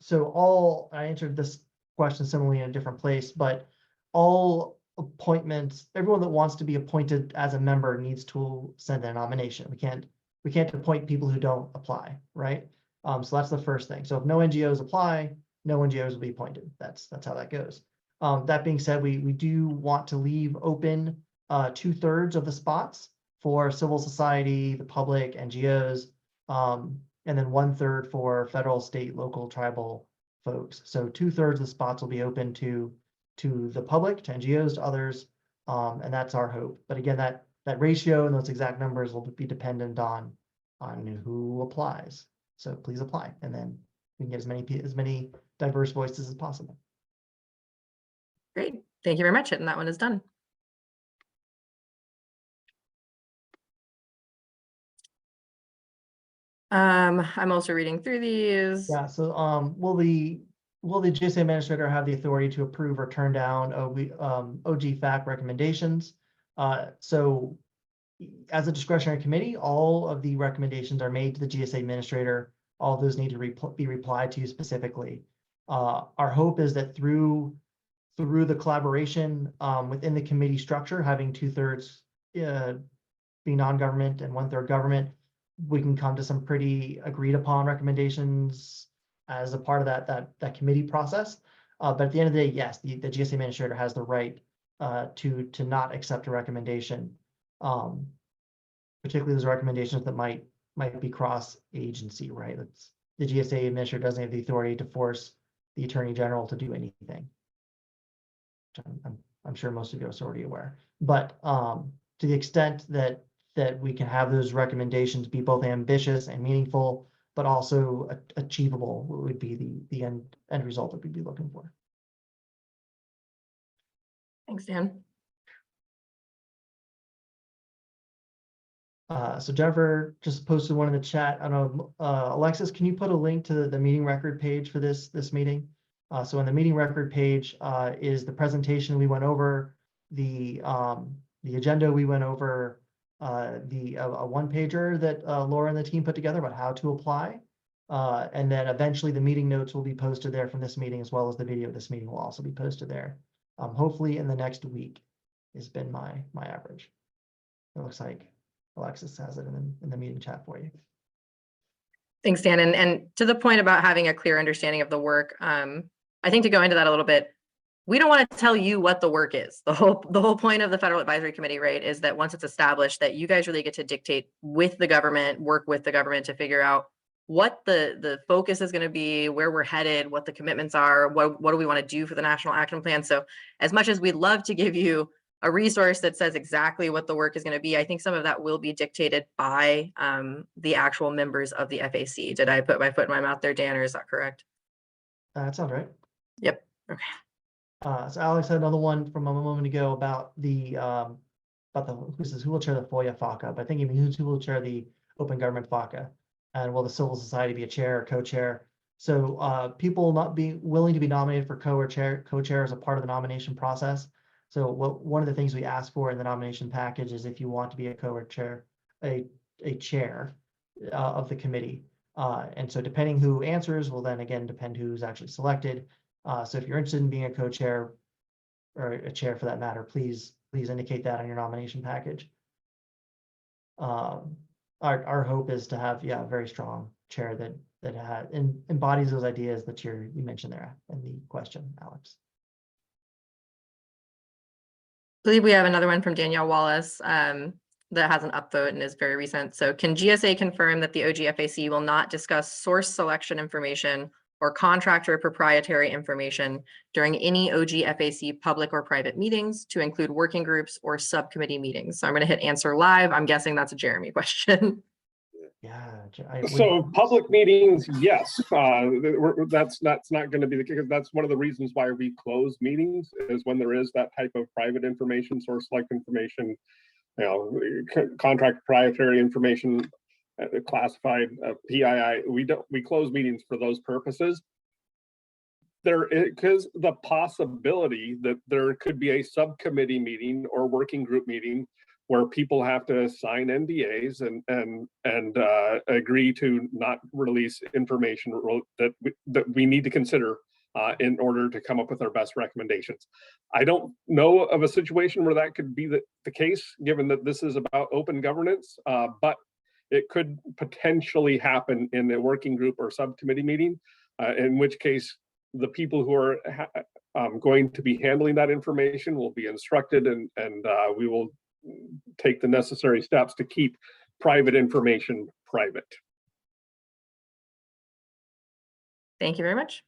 So I answered this question similarly in a different place, but all appointments, everyone that wants to be appointed as a member needs to send a nomination. We can't appoint people who don't apply, right? So that's the first thing. So if no NGOs apply, no NGOs will be appointed. That's how that goes. That being said, we do want to leave open 2/3 of the spots for civil society, the public, NGOs, and then 1/3 for federal, state, local, tribal folks. So 2/3 of the spots will be open to the public, to NGOs, to others, and that's our hope. But again, that ratio and those exact numbers will be dependent on who applies. So please apply, and then we can get as many diverse voices as possible. Great, thank you very much. And that one is done. I'm also reading through these. Yeah. So will the GSA administrator have the authority to approve or turn down OG-FAC recommendations? So as a discretionary committee, all of the recommendations are made to the GSA administrator. All of those need to be replied to specifically. Our hope is that through the collaboration within the committee structure, having 2/3 be non-government and 1/3 government, we can come to some pretty agreed upon recommendations as a part of that committee process. But at the end of the day, yes, the GSA administrator has the right to not accept a recommendation, particularly those recommendations that might be cross-agency, right? The GSA administrator doesn't have the authority to force the attorney general to do anything. I'm sure most of you are already aware, but to the extent that we can have those recommendations be both ambitious and meaningful, but also achievable, would be the end result that we'd be looking for. Thanks, Dan. So Jennifer just posted one in the chat. I don't know, Alexis, can you put a link to the meeting record page for this meeting? So on the meeting record page is the presentation we went over, the agenda we went over, a one-pager that Laura and the team put together about how to apply. And then eventually the meeting notes will be posted there from this meeting, as well as the video of this meeting will also be posted there. Hopefully in the next week has been my average. It looks like Alexis has it in the meeting chat for you. Thanks, Dan. And to the point about having a clear understanding of the work, I think to go into that a little bit, we don't want to tell you what the work is. The whole point of the Federal Advisory Committee, right, is that once it's established, that you guys really get to dictate with the government, work with the government to figure out what the focus is going to be, where we're headed, what the commitments are, what do we want to do for the National Action Plan. So as much as we'd love to give you a resource that says exactly what the work is going to be, I think some of that will be dictated by the actual members of the FAC. Did I put my foot in my mouth there, Dan, or is that correct? That sounds right. Yep. Okay. So Alex had another one from a moment ago about who will chair the FOIA FACA, but I think he means who will chair the Open Government FACA, and will the civil society be a chair or co-chair? So people not be willing to be nominated for co-chair as a part of the nomination process. So one of the things we ask for in the nomination package is if you want to be a co-chair, a chair of the committee. And so depending who answers will then again depend who's actually selected. So if you're interested in being a co-chair or a chair for that matter, please indicate that on your nomination package. Our hope is to have a very strong chair that embodies those ideas that you mentioned there in the question, Alex. I believe we have another one from Danielle Wallace that has an upvote and is very recent. So can GSA confirm that the OGFAC will not discuss source selection information or contractor proprietary information during any OGFAC public or private meetings, to include working groups or subcommittee meetings? So I'm going to hit answer live. I'm guessing that's a Jeremy question. Yeah. So public meetings, yes, that's not going to be the case. That's one of the reasons why we close meetings, is when there is that type of private information, source select information, contract proprietary information, classified PII. We close meetings for those purposes. There is the possibility that there could be a subcommittee meeting or working group meeting where people have to sign NDAs and agree to not release information that we need to consider in order to come up with our best recommendations. I don't know of a situation where that could be the case, given that this is about open governance, but it could potentially happen in a working group or subcommittee meeting, in which case the people who are going to be handling that information will be instructed, and we will take the necessary steps to keep private information private. Thank you very much.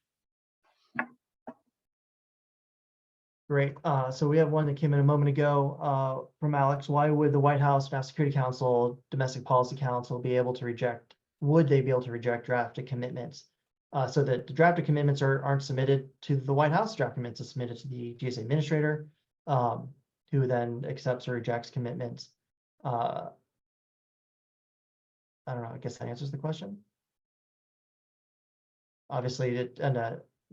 Great. So we have one that came in a moment ago from Alex. Why would the White House, National Security Council, Domestic Policy Council would they be able to reject drafted commitments? So that the drafted commitments aren't submitted to the White House. Draft commitments are submitted to the GSA administrator, who then accepts or rejects commitments. I don't know, I guess that answers the question. Obviously,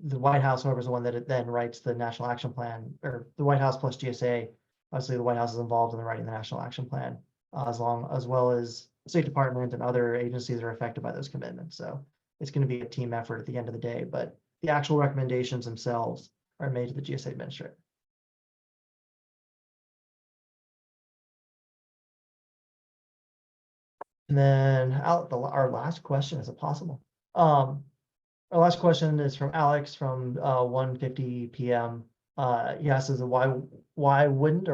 the White House, however, is the one that then writes the National Action Plan, or the White House plus GSA. Obviously, the White House is involved in the writing the National Action Plan, as well as the State Department and other agencies that are affected by those commitments. So it's going to be a team effort at the end of the day, but the actual recommendations themselves are made to the GSA administrator. And then our last question, is it possible? Our last question is from Alex from 1:50 p.m. He asks is why wouldn't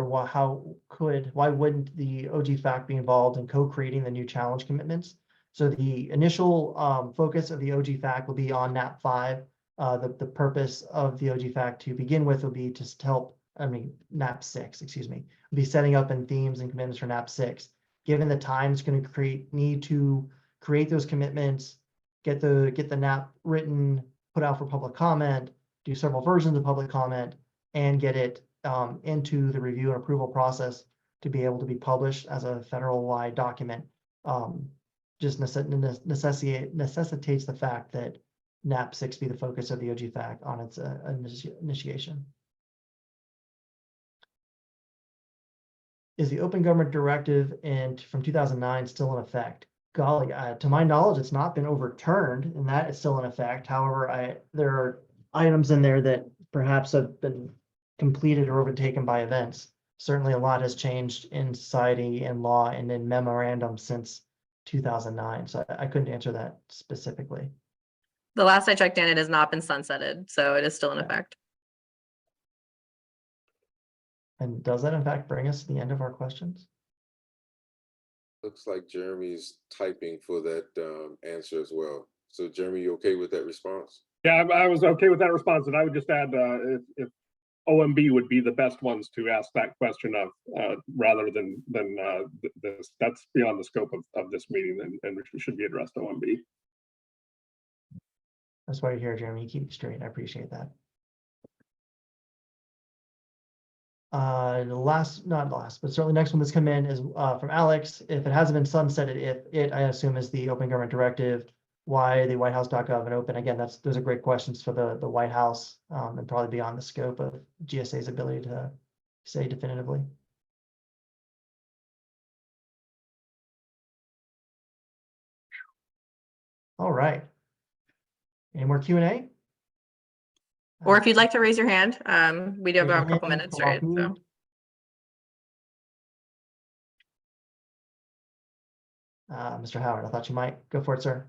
the OG-FAC be involved in co-creating the new challenge commitments? So the initial focus of the OG-FAC will be on NAP 5. The purpose of the OG-FAC to begin with will be just to help, NAP 6, excuse me, will be setting up in themes and commitments for NAP 6. Given the time it's going to need to create those commitments, get the NAP written, put out for public comment, do several versions of public comment, and get it into the review and approval process to be able to be published as a federal-wide document. Just necessitates the fact that NAP 6 be the focus of the OG-FAC on its initiation. Is the Open Government Directive from 2009 still in effect? Golly, to my knowledge, it's not been overturned, and that is still in effect. However, there are items in there that perhaps have been completed or overtaken by events. Certainly, a lot has changed in society and law and in memorandum since 2009. So I couldn't answer that specifically. The last I checked in, it has not been sunsetted, so it is still in effect. And does that in fact bring us to the end of our questions? Looks like Jeremy's typing for that answer as well. So Jeremy, you okay with that response? Yeah, I was okay with that response, and I would just add if OMB would be the best ones to ask that question of, rather than this. That's beyond the scope of this meeting, and which should be addressed to OMB. That's why you're here, Jeremy. You keep it straight. I appreciate that. Not last, but certainly next one that's come in is from Alex. If it hasn't been sunsetted, I assume is the Open Government Directive, why the whitehouse.gov and open? Again, those are great questions for the White House and probably beyond the scope of GSA's ability to say definitively. All right. Any more Q&A? Or if you'd like to raise your hand, we do have Raise a your couple hand, minutes, come off right? So. mute. Mr. Howard, I thought you might go for it, sir.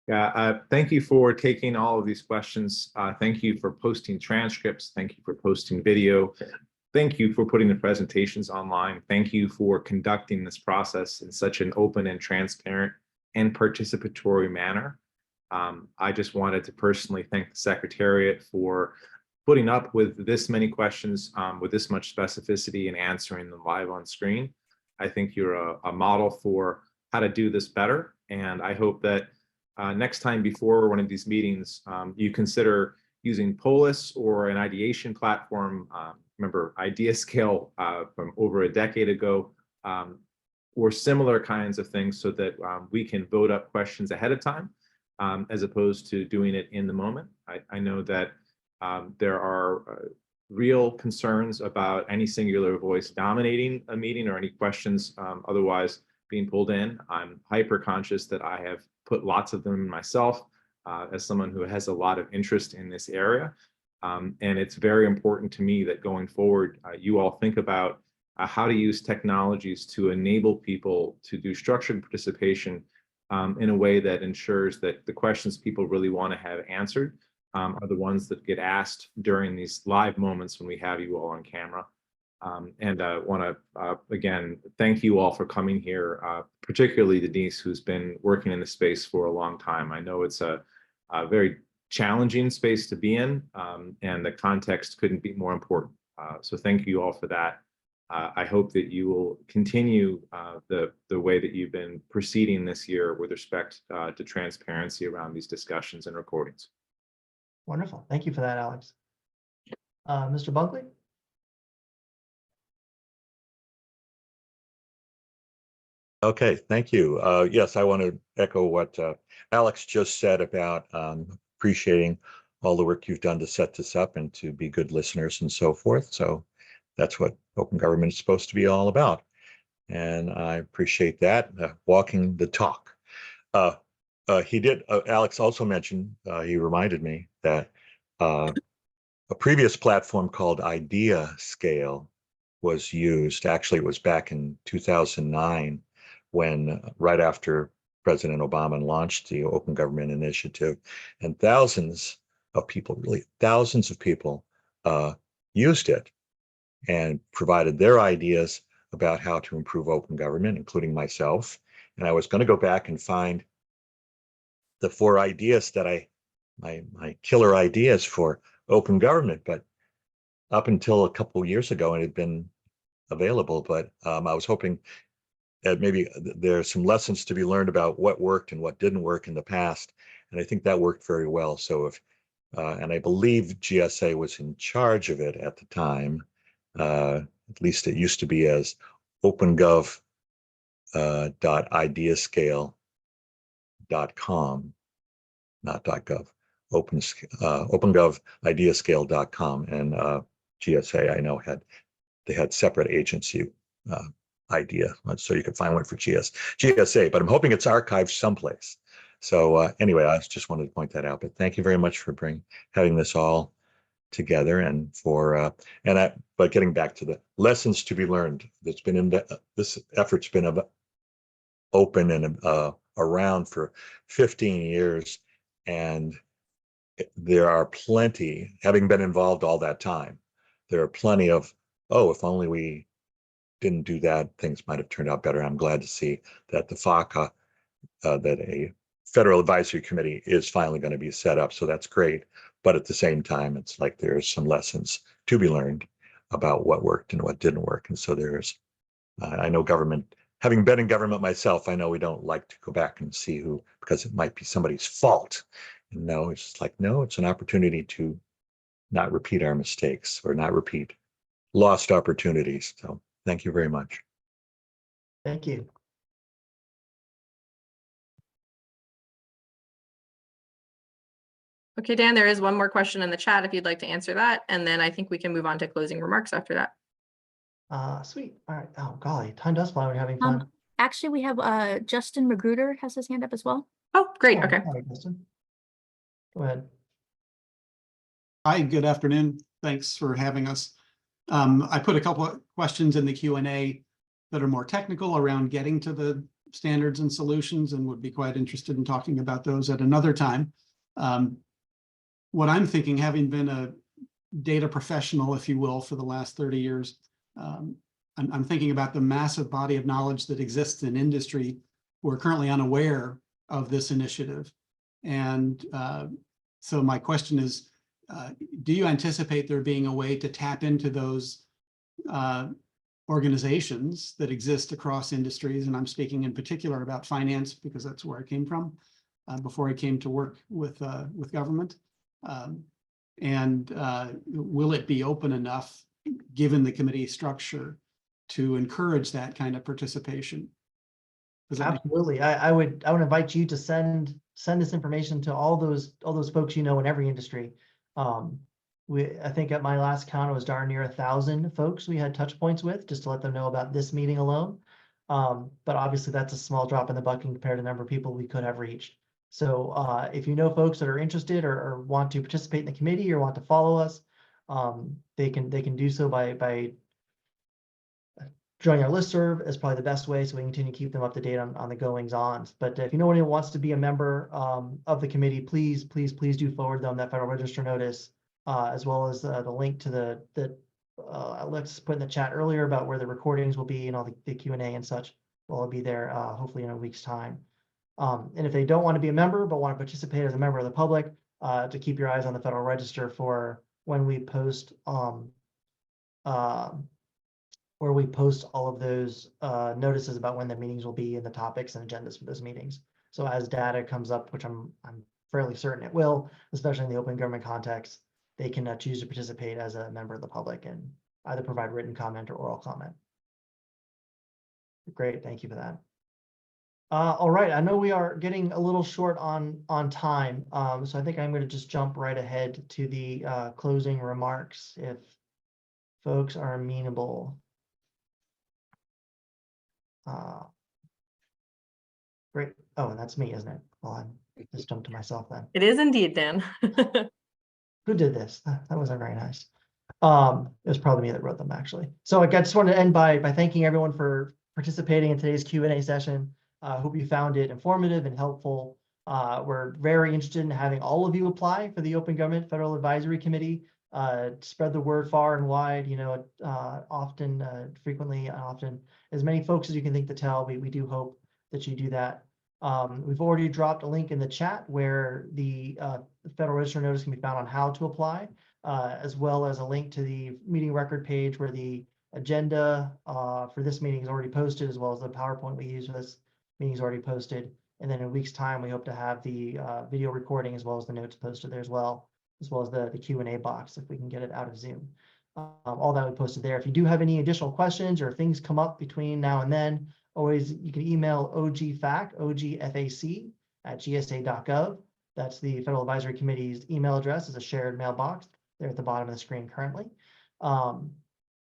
Yeah, thank you for taking all of these questions. Thank you for posting transcripts. Thank you for posting video. Thank you for putting the presentations online. Thank you for conducting this process in such an open and transparent and participatory manner. I just wanted to personally thank the Secretariat for putting up with this many questions with this much specificity and answering them live on screen. I think you're a model for how to do this better. And I hope that next time before one of these meetings, you consider using Polis or an ideation platform. Remember IdeaScale from over a decade ago, or similar kinds of things so that we can vote up questions ahead of time. As opposed to doing it in the moment. I know that there are real concerns about any singular voice dominating a meeting or any questions otherwise being pulled in. I'm hyper conscious that I have put lots of them myself as someone who has a lot of interest in this area. And it's very important to me that going forward, you all think about how to use technologies to enable people to do structured participation in a way that ensures that the questions people really want to have answered are the ones that get asked during these live moments when we have you all on camera. And I want to, again, thank you all for coming here, particularly Denise, who's been working in the space for a long time. I know it's a very challenging space to be in, and the context couldn't be more important. So thank you all for that. I hope that you will continue the way that you've been proceeding this year with respect to transparency around these discussions and recordings. Wonderful. Thank you for that, Alex. Mr. Bunkley? Okay, thank you. Yes, I want to echo what Alex just said about appreciating all the work you've done to set this up and to be good listeners and so forth. So that's what open government is supposed to be all about. And I appreciate that, walking the talk. He did, Alex also mentioned, he reminded me that a previous platform called Idea Scale was used. Actually, it was back in 2009 when, right after President Obama launched the Open Government Initiative, and thousands of people, really thousands of people, used it and provided their ideas about how to improve open government, including myself. And I was going to go back and find the 4 ideas that my killer ideas for open government, but up until a couple of years ago, it had been available. But I was hoping that maybe there's some lessons to be learned about what worked and what didn't work in the past, and I think that worked very well. So if and I believe GSA was in charge of it at the time. At least it used to be as OpenGov .ideascale.com, not .gov, OpenGov ideascale.com, and GSA I know they had separate agency idea, so you could find one for GSA, but I'm hoping it's archived someplace. So anyway, I just wanted to point that out. But thank you very much for having this all together, and for but getting back to the lessons to be learned, that's been in this effort's been open and around for 15 years, and there are plenty, having been involved all that time, there are plenty of, oh, if only we didn't do that, things might have turned out better. I'm glad to see that the FACA, that a Federal Advisory Committee is finally going to be set up. So that's great. But at the same time, it's like there's some lessons to be learned about what worked and what didn't work. And so there's, I know government, having been in government myself, I know we don't like to go back and see who, because it might be somebody's fault. And no, it's just like, no, it's an opportunity to not repeat our mistakes or not repeat lost opportunities. So thank you very much. Thank you. Okay, Dan, there is one more question in the chat if you'd like to answer that, and then I think we can move on to closing remarks after that. Sweet. All right. Oh, golly, time does fly when you're having fun. Actually, we have Justin Magruder has his hand up as well. Oh, great. Oh, Okay. sorry, Justin. Go ahead. Hi, good afternoon. Thanks for having us. I put a couple of questions in the Q&A that are more technical around getting to the standards and solutions, and would be quite interested in talking about those at another time. What I'm thinking, having been a data professional, if you will, for the last 30 years, I'm thinking about the massive body of knowledge that exists in industry who are currently unaware of this initiative. And so my question is, do you anticipate there being a way to tap into those organizations that exist across industries? And I'm speaking in particular about finance, because that's where I came from before I came to work with government. Will it be open enough, given the committee structure, to encourage that kind of participation? Absolutely. I would invite you to send this information to all those folks you know in every industry. I think at my last count, it was darn near 1,000 folks we had touch points with, just to let them know about this meeting alone. But obviously that's a small drop in the bucket compared to the number of people we could have reached. So if you know folks that are interested or want to participate in the committee or want to follow us, they can do so by joining our listserv is probably the best way, so we continue to keep them up to date on the goings-ons. But if you know anyone who wants to be a member of the committee, please do forward them that Federal Register notice, as well as the link to the Alex put in the chat earlier about where the recordings will be and all the Q&A and such. Will be there hopefully in a week's time. And if they don't want to be a member but want to participate as a member of the public, to keep your eyes on the Federal Register for when we post where we post all of those notices about when the meetings will be and the topics and agendas for those meetings. So as data comes up, which I'm fairly certain it will, especially in the open government context, they can choose to participate as a member of the public and either provide written comment or oral comment. Great, thank you for that. All right, I know we are getting a little short on time, so I think I'm going to just jump right ahead to the closing remarks if folks are amenable. Great. Oh, and that's me, isn't it? Well, I'm just jumped to myself then. It is indeed, Dan. Who did this? That wasn't very nice. It was probably me that wrote them, actually. So I just wanted to end by thanking everyone for participating in today's Q&A session. Hope you found it informative and helpful. We're very interested in having all of you apply for the Open Government Federal Advisory Committee. Spread the word far and wide, frequently, often, as many folks as you can think to tell. We do hope that you do that. We've already dropped a link in the chat where the Federal Register notice can be found on how to apply, as well as a link to the meeting record page where the agenda for this meeting is already posted, as well as the PowerPoint we use for this meeting is already posted. And then in a week's time, we hope to have the video recording as well as the notes posted there as well as the Q&A box if we can get it out of Zoom. All that we posted there. If you do have any additional questions or things come up between now and then, always you can email ogfac, OGFAC @gsa.gov. That's the Federal Advisory Committee's email address. Is a shared mailbox there at the bottom of the screen currently.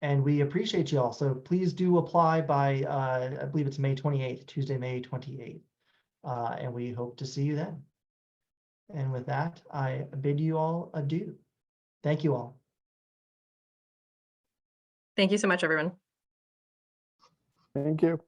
And we appreciate you all. So please do apply by, I believe it's May 28th, Tuesday, May 28th. And we hope to see you then. And with that, I bid you all adieu. Thank you all. Thank you so much, everyone. Thank you.